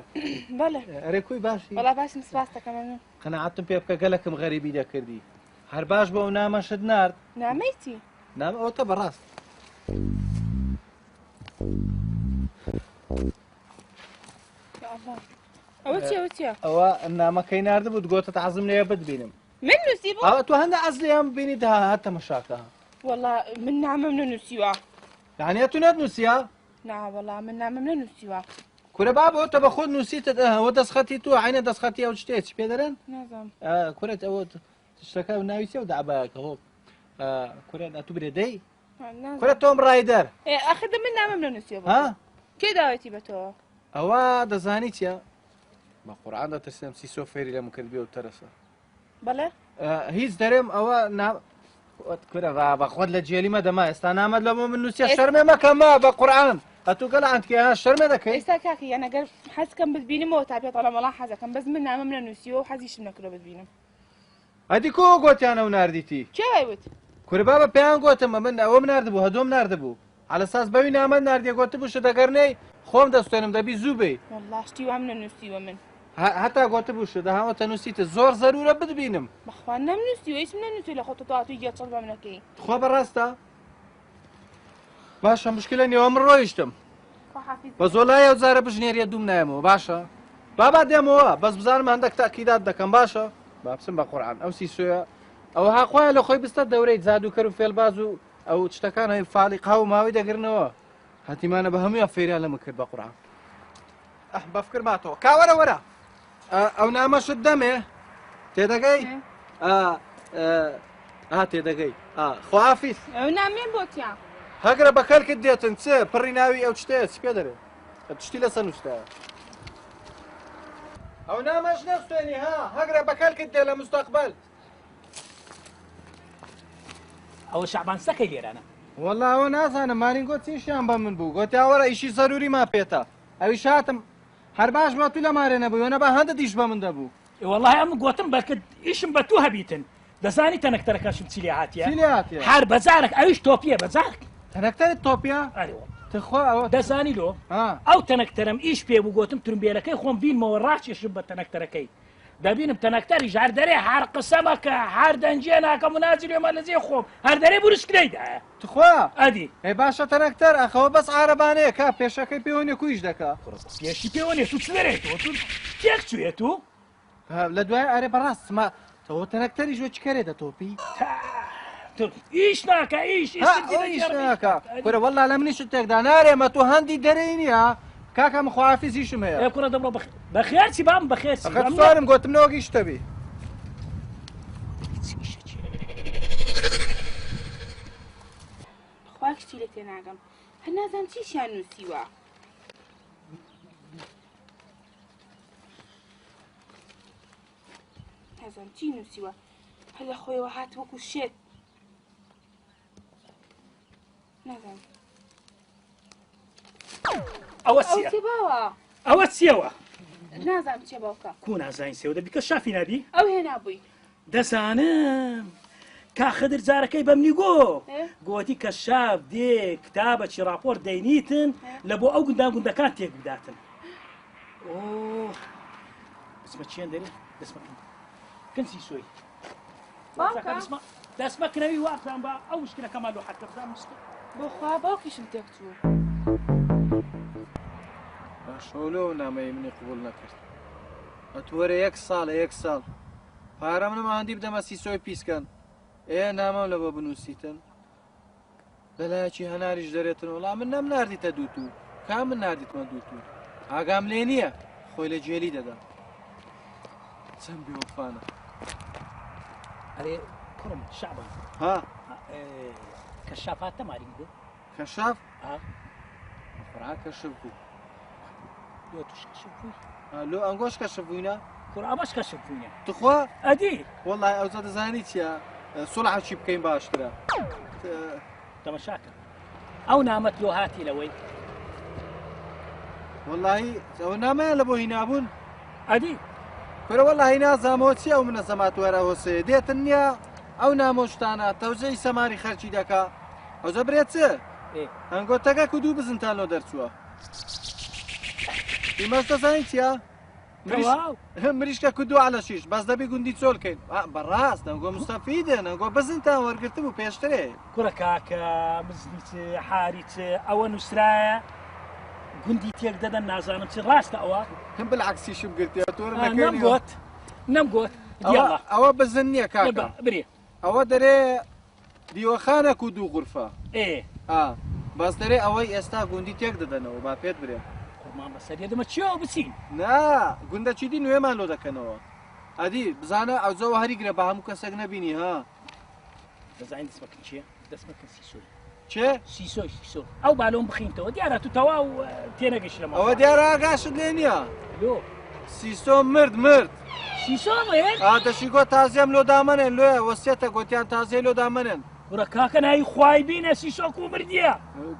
بەڵێ ئەرێ کوی باشی وەڵا باشم سپاس دەکەم قەنەعەتم پێ بکە گەلەکم غەریبی دەکردی هەر باش بۆ ئەو نامەشت نارد نامەی چی؟ نامە ئەوتە بەڕاست ئەوە چیە؟ ئەوە نامەکەی ناردبوو گۆتە عەزم لێە بتبینم من نووسی بوو؟ ئەوە تو هەندە عەز لێیان ببینی هاتە مەشاکە وەڵا من نامەم نەنووسیوە یعنی تو نەتنووسیە؟ نا وەڵا من نامەم نەنووسیوە کورە بابەوە تە بە خۆت نووسیتت ئەوە دەستخەتی تو عینە دەستخەتی ئەو شتێ چی پێ دەرێن؟ نازانم کورەت ئەوە شتەکە ناویسێ و دەعبایەکە هۆ کورە تو برێ دەی؟ کورە تۆم ڕایدەر ئەخە من نامەم نەنووسیوە ها؟ کێ داوەتی بە تۆ؟ ئەوە دەزانی چییە؟ بە قورعان دەترسم سیسۆ فێری لەم کرد بێ و تەرەسە بەڵێ؟ هیچ دەرێم ئەوە کورە بە خۆت لە جێلیمە دەما ئێستا نامەد لەمە من نووسە شەرمێ مەکەمە بە قورعان ئەتو گەل ئەنتکە شەرمێ دەکەی؟ ئێستا کاکی یان ئەگەر حەزکەم بتبینمەوە تا پێت ئەڵێم وەڵا حەزەکەم بەس من نامەم نەنووسیوە و حەزیشم نەکرۆ بتبینم ئەدی کۆ گۆتیانە و ناردیتی؟ کێ وایوت؟ کورە بابە پێیان گۆتم من ئەوەم ناردبوو هەدۆم ناردبوو على اساس بەوی نامەد ناردیە گۆتبوو شە دەگەرنەی خۆم دەستێنم دەبی زوو بێ وەڵا شتی وام نەنووسیوە من هەتا گۆتبوو شە دەهاوەتە نووسیتە زۆر زەرورە بتبینم بەخوا نەمنووسیوە هیچم نەنووسی لە خۆتە تاتوی گێچەڵ بە منەکەی خوا بەڕاستە؟ باشە مشکلە نێوە من ڕۆیشتم بە زۆلایە وزارە بژنێریە دوم نایەمەوە باشە بابا دێمەوە بەس بزانم هەندێک تاکیدات دەکەم باشە با بچم بە قورعان ئەو سیسۆیە ئەوە هاخوایە لە خۆی بستە دەورەی جادوکەر و فێڵباز و ئەو شتەکان هەی فاڵیقا و ماوەی دەگرنەوە هەتیمانە بە هەموویان فێریان لەمە کرد بە قورعان بەفکر ماتەوە کاوەرە وەرە ئەو نامەشت دەمێ تێدەگەی تێدەگەی خوافیس ئەو نامێن بۆتیان هەگرە بەکەرکت دێتن چێ پڕی ناوی ئەو شتەیە چ پێ دەرێت تشتی لەسەر نووسایە ئەو نامەش نەستێنی هەگرە بەکەرکت دێ لە مستەقبەل ئەوە شعبان سەکەی لێرانە وەڵا ئەوە نازانم مارینگۆ چیشیان بە من بوو گۆتیاوەرە ئیشی زەروری ما پێێتە ئەوی شاتم هەر باش بە تو لە مارێ نەبوو وێنە بە هەندە دیش بە من دەبوو وەڵای ئەم گوتم بەکرد ئیشم بە تو هەبیتن دەزانی تەنەکتەرەکەشم چی لێ هاتیە هەر بەجارێک ئەویش تۆپیە بەجارێک تەنەکتەرت تۆپیە تخوا ئەوە دەزانی لۆ ئەو تەنەکتەرم ئیش پێ بوو گوتم ترمبێلەکەی خۆم بینمەوە ڕاکێشم بە تەنەکتەرەکەی دەبینم تەنەکتەری هەر دەرێ هەر قسەمەکە هەر دەنجێ ناکە مناجر ێمە لە جێ خۆم هەر دەرێ بروشکدەیدایە تخوا ئەدی ئەی باشە تەنەکتەر ئەخەوە بەس عارەبانەیە کا پێشەکەی پێوەنێ کویش دەکا پێشی پێوەنێ تو چ دەرێتەوە تو تێک چوێت تو لە دوای ئارێ بەڕاست تەوە تەنەکتەری ژۆ چ کەرێ دەتۆپی ئیش ناکە ئیش ناکە کورە وەڵا لە منیش تێکدا نارێمە تو هەندی دەرەی نییە کاکە من خواحافیزیشم هەیە کوڕە دەبڕۆ بەخێرچی بام بەخێرچی سوارم گۆتمنەوە گیشتەبی خوا کشتی لە تێ ناگەم هەر نازانم چیشیان نووسیوە نازانم چی نووسیوە هەر لە خۆیەوە هات وەکو شێت نازانم ئەوە ئەو چییە؟ چێ باوە ئەوە چیەوە؟ نازانم چێ باوکە کو نازانی سێوە دەبی کە شافی نابی؟ ئەو هێنا بووی دەزانم کاخەدر جارەکەی بەمنی گۆتی کە شاف دێ کتابە چی راپۆر دەینیتن لە بۆ ئەو گوندەکان تێک بداتن. ئۆ دەسمە چیان دەرێ دەسمەکەم کنسی سۆی دەسمەکردنەوەی واتان بە ئەو شکلەکەمان لۆ حەتە بزانم بۆ خوا باوکیشم تێک چوو شۆلۆ و نامەی منی قبول نەکرد ئەتوەرە 1 ساڵە 1 ساڵ پارە منم هەندی بدەمە سیسۆی پیسکەن نامەم لە بۆ بنووسیتن لەلایەکی هەناریش دەرێتن وەڵام من نەم ناردیتە دووتو کام من ناردیتمە دووتو ئاگام لێ نییە خۆی لە جێلی دەدا چەند بیوەفانە ئەرێ کوڕم شعبان ها کەشاف هاتە ماریک بوو کەشاف فڕا کەشف بوو لۆ توش کەشف بووی لۆ ئەنگۆش کەشف بووینە کوڕ ئەمەش کەشف بووینە تخوا ئەدی وەڵای ئەوجە دەزانی چییە سوڵحەچی بکەین باشترە تەمەشاکە ئەو نامەت لۆ هاتی لەوەی وەڵی ئەوە نامەیە لە بۆ هینابوون ئەدی کورە وەڵی نازامەوە چی ئەو منە زەماتوەرە هۆسێ دێتن نییە ئەو نامۆشتانە تەوزەی سەماری خەرچی دەکا ئەوجە برێت چ هەنگۆتەکە و دوو بزنتان لۆ دەرچووە ئیمەش دەزانین چییە؟ مریشکە کودو على شیش بەس دەبی گوندی چۆلکەین بەڕاست نەنگۆ مستەفیدن نەنگۆ بزنتان وەرگرتم و پێشترێ کوڕە کاکە مزنیت حاریت ئەوە نووسرایە گوندی تێک دەدەن نازانم چ ڕاستە ئەوە هم بالعکسیشم گرتیا تۆر نەمگوت ئەوە بزن نییە کاکە برێ ئەوە دەرێ دیوەخانە و دوو غورفە باس دەرێ ئەوەی ئێستا گوندی تێک دەدەنەوە با پێت برێ قورمان بەسەر دەمە چیەوە بچین نا گوندەچیدی نوێمان لۆ دەکەنەوە ئەدی بزانە ئەوجەوە هەریگرە بە هەموو کەسێک نەبینی ها دەزانین دەسمەکەن چییە؟ دەسمەکەن سیسۆی چێ؟ سیسۆی سیسۆ ئەو بالۆم بخینتەوە دیارە تو تەواو تێنەگەشت لەمە ئەوە دیارە ئاگاشت لێ نییە لۆ سیسۆ مرد سیسۆ مێن؟ دەشی گۆ تازیەم لۆ دامەنێن لێ وەسیەتە گۆتیان تازیە لۆ دامەنێن کوڕە کاکە ناوی خوای بینە سیسۆک و مردیە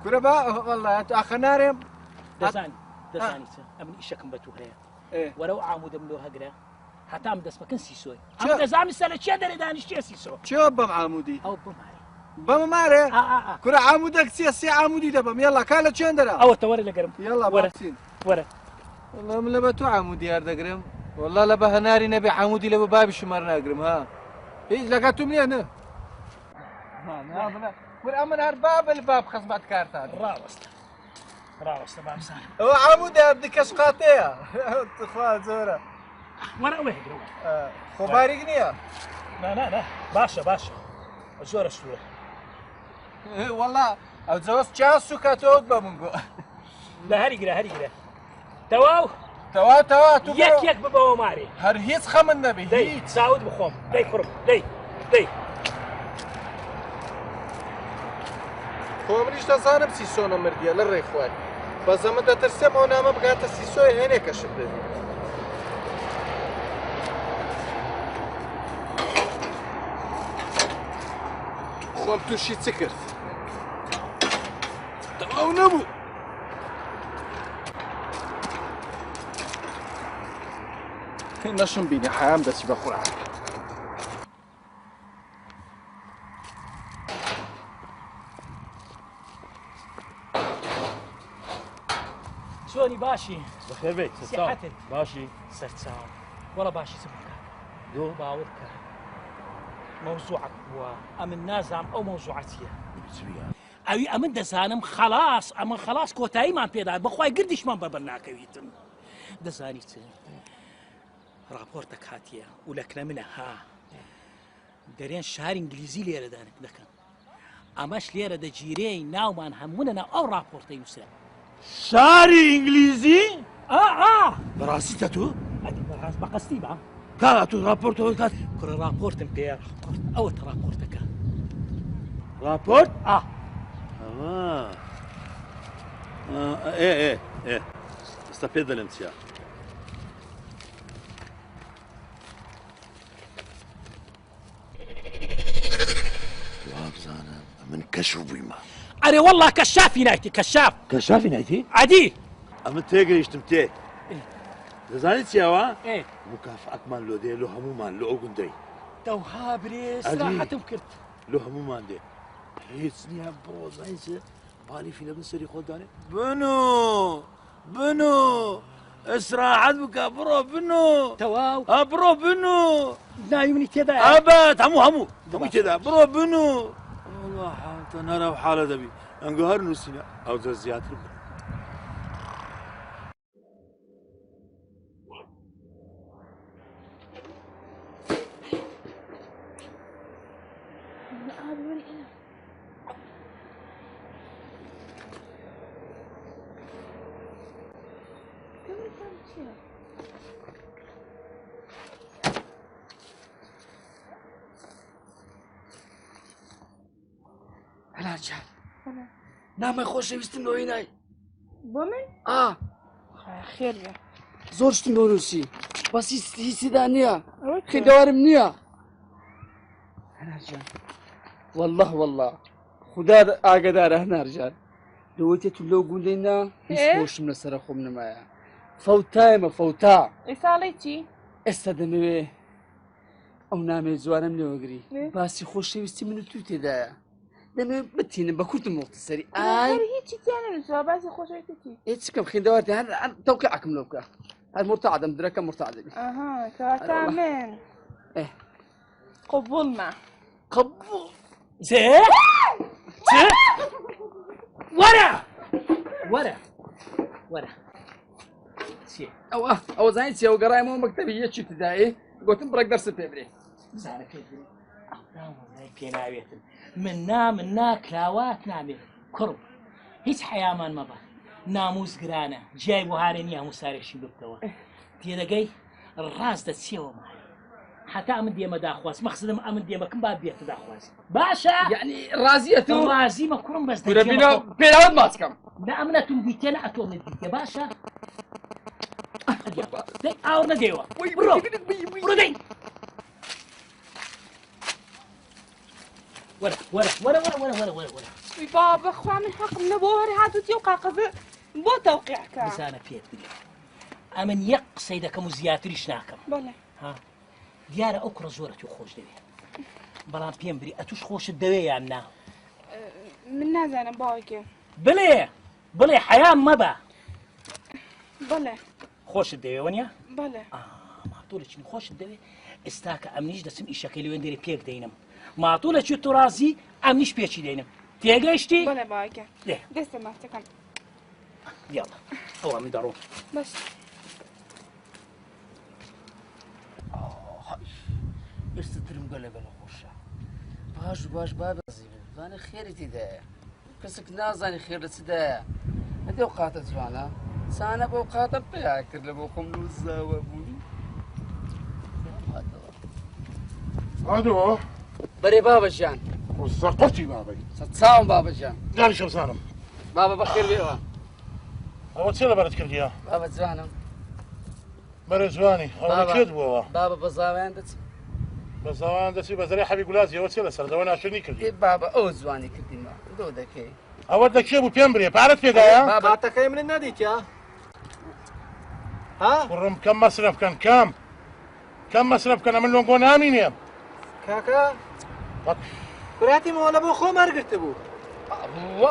کورە بە وەڵای ئاخە نارێم دەزانی ئەمن ئیشەکەم بە تو هەیە وەرە و ئامودەم لۆ هەگرە هەتام دەستمەکەن سیسۆی ئەم دەزانم سەر لە چێ دەرێ دانیشتێ سیسۆ چێوە بەم ئامودی ئەو بمارێ بەمەمارێ کورە ئامودەک چیە سێ ئامودی دەبم یاڵا کا لە چێن دەرا ئەوە تەوەرە لەگەرم یاڵا وەرەچین وەرە وەڵام لە بە تو ئامودی یار دەگرم وەڵا لە بە هەناری نەبێ ئامودی لە بە بابی شمار ناگرم ها هیچ لەگە تو منێ نە ور ئەمن هەر بابل باب خزمەت کارتان ڕاوەستە بامسان ئەوە ئامودە دیکەش قاتەیە تخوا زۆرە وەرە ئەوە هەگرەوە خۆبارێک نییە نا باشە زۆرە سوورە وەڵا ئەو جەوەست چاس و کاتەوەت بە من گۆ لە هەریگرە تەواو تو یەک ببەوە مارێ هەر هیچ خەمن نەبی هیچ چاوت بخۆم دەی کوڕم دەی خۆ منیش دەزانم سیسۆنە مردیە لە ڕێخوای بەزەمە دەترسێم ئەو نامە بگاتە سیسۆی هێنێ کەشف بێت خۆم تووشی چ کرد تەواو نەبوو نەشم بینی حەیام دەچی بە خوڕ چۆنی باشی بەخێر بێت باشی سەرچاو وەڵە باشی چمکە دۆ باوەڕکە مەوزوعەت بووە ئەمن نازام ئەو مەوزوعەتیە ئەوی ئەمن دەزانم ئەمە خەلاص کۆتاییمان پێدا بەخوای گردیشمان بەبەر ناکەویتن دەزانی چ راپۆرتێک هاتیە و لەکنە منە ها دەرێن شار ئینگلیزی لێرە دانک دەکەن ئەمەش لێرە دەگیرەی ناومان هەموونە ناو ئەو راپۆرتەی نووسرا شاری ئینگلیزی؟ بەڕاستیتە تو؟ بەڕاست بەقەستی بە کا تو راپۆرتەوە کات کوڕە راپۆرتم پێ ئەوەتە راپۆرتەکە راپۆرت؟ ئێستا پێ دەڵێم چییە؟ وابزانم من کەشف بوویمە أري والله كشافي نايتي كشاف كشافي نايتي عادي ئەمە تێگەیشتم تێ دەزانیت چیاوە إيه مکافعەتمان لۆ دێ لۆ هەمومان لۆ ئەو گوندەی توها بريس عادي. راحتم كرت لۆ هەمومان دێ هیچ نییە بڕۆ زانیچە بالیفی لە بن سەری خۆدانێ بنو بنو استراحت بکە بڕۆ بنو تواو بڕۆ بنو نايمني تدا ئابەت هەموو تێدا بڕۆ بنو والله حالتە نەرە و حالە دەبی ئەنگە هەر نووسینە ئەو جە زیاتر بکە هەلاجان نامەی خۆشەویستم لەوەی نای بۆ من خێر بێ زۆر شتم بۆ نووسی بەس هیچیدا نییە خێدەوارم نییە هەنارجان والله خوددا ئاگدارە هەنارجان لەوەی تێت لەو گوندەینا هیچ خۆشم لەسەر خۆم نمایە فەوتایمە فەوتا ئێساڵی چی؟ ئێستا دەمەوێ ئەو نامێ جوانم لێوەگری باسی خۆشەویستی من و تو تێدایە دەمێ بتینم بە کورتم مختصری هیچی تیانە باسی خۆشەویستی هیچ کەم خێندەوارتی هەر تەوقیعکم لەو بکە هەر مرتعدم درەکە مرتعدەبی کەواتە من قبولمە قبول زين ورا سي ئەوە زانیت چیە و گەڕایمەوە مەکتەبی یەکی ابتدایی گوتم بڕێک دەرست پێ برێ بزانە پێ ناوێتن من نا کراوات نامێت کوڕ هیچ حەیامان مەبە ناموس گرانە جیای وهارێ نییە هەموو سارێکی بکەوە تێدەگەی ڕاست دەچێەوە ماڵ حتا ئەمن دێمە داخواست مەخسدم ئەمن دێمەکەم با بێتە داخواست باشە یعنی ڕازیەت و ڕازیمە کوڕم بەس پێراوت ماچکەم لا ئەمنەتون بیتێنە ئەتۆڵت بیتێ باشە ئاور نەدێەوە بڕۆ دەی وەرە بابا خوا من حەقم نەبوو هەر هاتووتی و قاقەزە بۆ تەوقیعکە بزانە پێت بێ ئەمن یەک قسەی دەکەم و زیاتریش ناکەم بەڵێ دیارە ئەو کوڕە زۆرەتی و خۆش دەوێت بەڵام پێم بری ئەتوش خۆشت دەوێ یان نا من نازانم باوکێ بڵێ حەیام مەبە بەڵێ خۆشت دەوێ وەنیا بەڵێ ماتۆڵێکی خۆشت دەوێ ئێستا کە ئەمنیش دەچم ئیشەکەی لەوێن دەرێ پێک دەینم ماتۆڵێکی تو ڕازی ئەمنیش پێچی دەینم تێگەیشتی بەڵێ باوکێ دەستە ماستەکەم یاڵا ئەوە من دەڕۆم باش ئێستترم گەلە بەلە خۆشە باش بابەزی زانە خێری تێدایە کەسێک نازانی خێر لە چدایە هەدێ و قاتە جوانە سانە بەو قاتە پیا کرد لە بۆ خۆم نووزاوە بووی ئادۆ بەرێ بابەژیان قورتی بابەی چاوم بابەژیان دانی شەمزانم بابە بەخێر بێەوە ئەوە چێ لەبەرت کردیە بابە جوانم بەرە جوانی ئەوە کێت بووەوە بابە بە زاویان دەچ بە زاوان دەچی بەزەرەی حەبی گولازیەوە چێ لە سەردەوە ناشرنی کردی بابە ئەو جوانی کردیمە دۆ دەکەی ئەوە دەکێ بوو پێم برێ پارەت پێدایە قاتەکەی من نەدیتیا کوڕم کەم مەسرە بکەن کەم مەسرە بکەنە من لۆنگۆ نامینێ کاکە براتی مۆڵە بۆ خۆم هەرگرتە بوو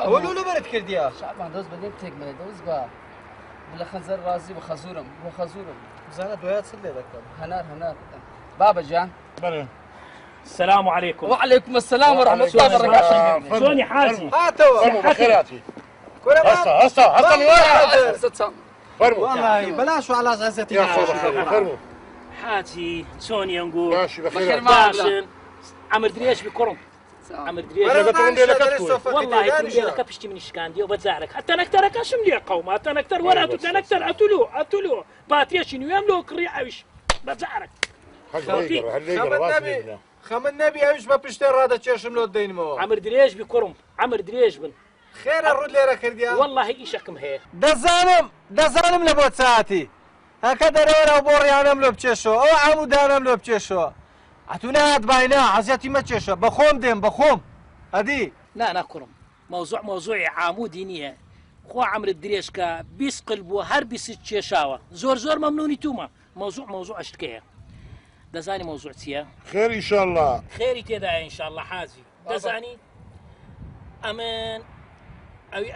ئەوە لۆ لەبەرت کردیە شعبان دۆست بەدێم تێکمێ دۆست بە لە خەنجەر ڕازی بە خەزورم بزانە دوایات چ لێ دەکەم هەنار بابەجان بەڵێ السلام عليكم وعليكم السلام ورحمة الله وبركاته شلوني حازي هاتەوە بەخێراتی هەستا میوانە والله بلاش على غزتي يا خۆ حاجي شلون ينقول باشی بەخێر باشن عمر دريش بكرم عمر دريش والله تربيلك بشتي من الشكاندي وبتزعلك حتى نكترك اشم لي قوم حتى نكتر ولا تنكتر اتلو باتريش يملو كري عيش بتزعلك خەمن نەبی ئەوش بە پشتێ ڕادەچێشم لۆ دەینمەوە عمر دريش بكرم عمر دريش بن خێرە ڕوود لێرە کردیا والله ئیشەکەم هەیە دەزانم لە بۆ چاتی هەکە دەرەوەرە بۆ ڕیانەم لۆ بچێشەوە ئەو عەمودانم لۆ بچێشەوە ئەتو نات باینە عەزیەتی مەچێشە بەخۆم دێم بەخۆم ئەدی نا كرم موضوعی عامودی نییە خوا عمرت درێژکە بیسقل بووە هەر بیست کێشاوە زۆر مەمنونی تومە موضوع شتکەیە دەزانی موضوع چییە؟ خير ان شاء الله. خێری تێدایە ئینشاءالله حاجی دەزانی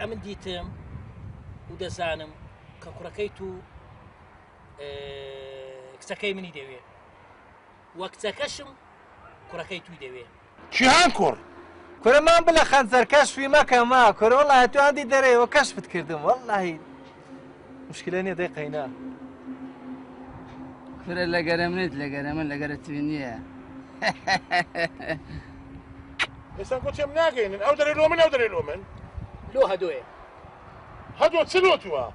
ئەمن دیتم و دەزانم کە کوڕەکەی تو کچەکەی منی دەوێ وە کچەکەشم کوڕەکەی توی دەوێ چیان کوڕ؟ کورەمان بلە خەنجەر کەشفی مەکە ما کورە وەڵای تو هەندی دەرەوە کەشفت کردم وەڵی مشکلە نییە دەیقەینا کورە لەگەرە منت لەگەرە من لەگەرە توی نییە ئێستا گوتێم ناگەینن ئەو دەرێ لۆ من ئەو دەرێ لۆ من لۆ هەدوێ هەدووە چ لۆتووە؟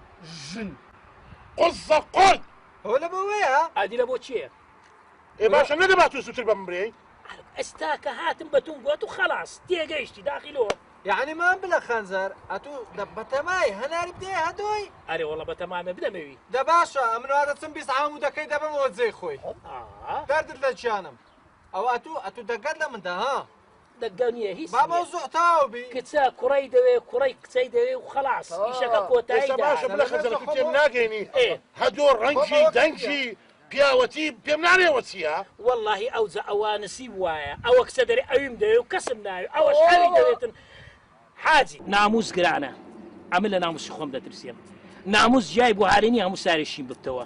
ژن قۆزە قۆڵ ئەوە لە بەوەیە؟ ئادی لە بۆ چییە؟ ئێ باشە نەدەبات و سووتر بە من برێی؟ ئێستا کە هاتم بەتون گوت و خەلاص تێگەیشتی داخلەوە یعنی مان بلە خەنجەر ئەتوو بەتەمای هەناری بدێ هەدۆی؟ ئەرێ وەڵە بەتەمامە بدەمەوی دە باشە ئەمنوا دەچم بیست عامودەکەی دەبمەوە جێی خۆی دەردت لە چیانم ئەوە ئەتوو دەگەت لە مندا ها؟ دەگەل نییە هیچ با مەوزوع تاوبی کچە کوڕی دەوێ کوڕی کچەی دەوێ و خەلاص ئیشەکە ئێستا باشە بلە خەنجەر گوتێم ناگەینی هەدۆ ڕەنگی دەنگی پیاوەتی پێم نارێوە چییە؟ واللهی ئەوجە ئەوانسی وایە ئەوە کچە دەرێ ئەویم دەوێ و کەسم ناوێ ئەوەش هەری دەوێتن حاجی ناموس گرانە ئەمن لە ناموسی خۆم دەترسێم ناموس جای بۆ هارێنی هەموو سارێشیم بتەوە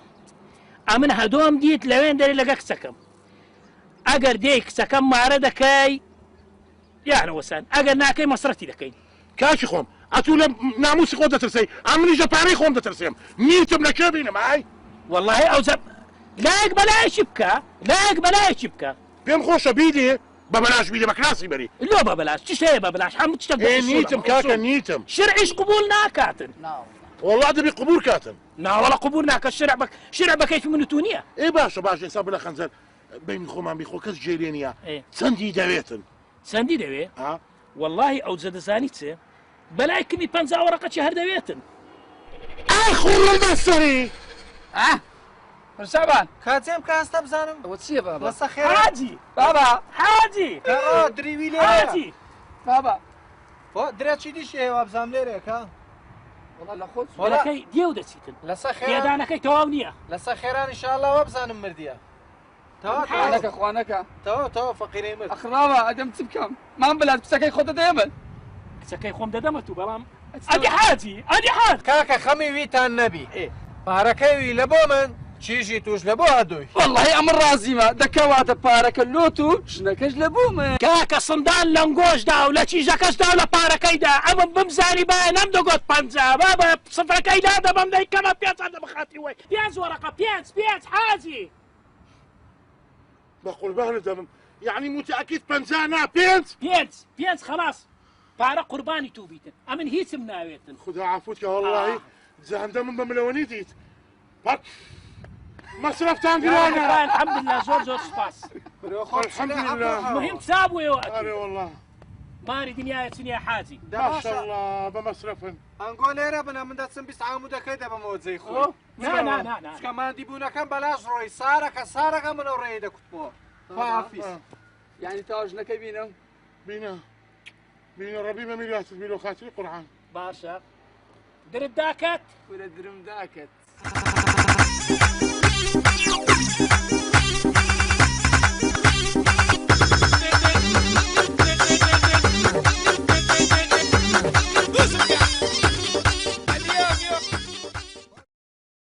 ئەمن هەدۆم دیت لەوێن دەرێ لەگە کچەکەم ئەگەر دێی کچەکەم مارە دەکەی یانەوەسان ئەگەر ناکەی مەسرەتی دەکەین کاکی خۆم ئەتوو لە ناموسی خۆ دەترسی ئەمنیژە پارەی خۆم دەترسێم نیتم لەکوێ بینم ئای واللهی ئەوجە لایەک بەلایەکی بکە لایەک بەلایەکی بکە پێم خۆشە بیدێ بە بەلاش بیدێ بە کراسی بەری لۆ بە بەلاش چ شەیە بە بەلاش هەموو شتێک نیتم کاکە نیتم شرعیش قبول ناکاتن والله دەبی قبول کاتن ناوەڵە قبول ناکە شرع بە کەیفی من و تو نییە ئێ باشە باش ئێستا بلە خەنجەر بینی خۆمان بیخۆ کەس جێرێ نییە چەندی دەوێتن چەندی دەوێ واللهی ئەوجە دەزانی چێ بەلای کمی 50 وەرەقەی هەر دەوێتن ئای خوڕ بەسەری شابان کاتێم کاستە بزانم ئەوە چییە بابا؟ لەسە خێر حاجی بابا حاجی دریوی لێ حاجی بابا درێکی دیشێوە بزانم لێرێکە وڵا لە خۆت وەڵەکەی دێو دەچیتن لەسە خێران پێدانەکەی تەواو نییە لەسە خێران ئینشاءاللەوە بزانم مردیە خوانەکە خوانەکە تەواو فەقیرەی مرد ئەخراوە ئەدەم چ بکەم مان بلات کچەکەی خۆتە دەێمن کچەکەی خۆم دەدەمە تو بەڵام ئەدی حاجی کاکە خەمی ویتان نەبی پارەکەی وی لە بۆ من چیژی توش لە بۆ هەدووی واللهی ئەمە ڕازیمە دەکەواتە پارەکە لۆت و ژنەکەش لە بوو من کاکە سندان لەنگۆشدا و لە چیژەکەشدا و لە پارەکەیدا ئەمە بمزانی باە نەم دەگۆت پەنجا با بە سفرەکەیدا دەبەم دەیکەمە پێ بەخاتی وی پێنج وەرەقە پێنج حاجی بەقوربانت دەبم یعنی متأكد پەنجا پێنج خلاص پارە قوربانی تو بیتن ئەمن هیچم ناوێتن خدا عفوتکە واللهی جەهەندە من بە ملەوەنی دیت مەسرەفتان گرانە الحەمدلله زۆر سوپاس الحەمدلله مهم چابووەوە ئەرێ والله ماری دنیایە چنیە حاجی ماشەڵڵا بە مەسرەفن ئەنگۆ لێرە بنە من دەچم بیست عامودەکەی دەبمەوە جێی خۆ چکە مادیبوونەکەم بەلاش ڕۆی سارەکە منەوە ڕێی دەکوتمەوە خواحافیز یعنی تا ژنەکەی بینم بینە ڕەبی بە میلاتت بیرۆ خاتری قورعان باشە درت داکەت کورە درم داکەت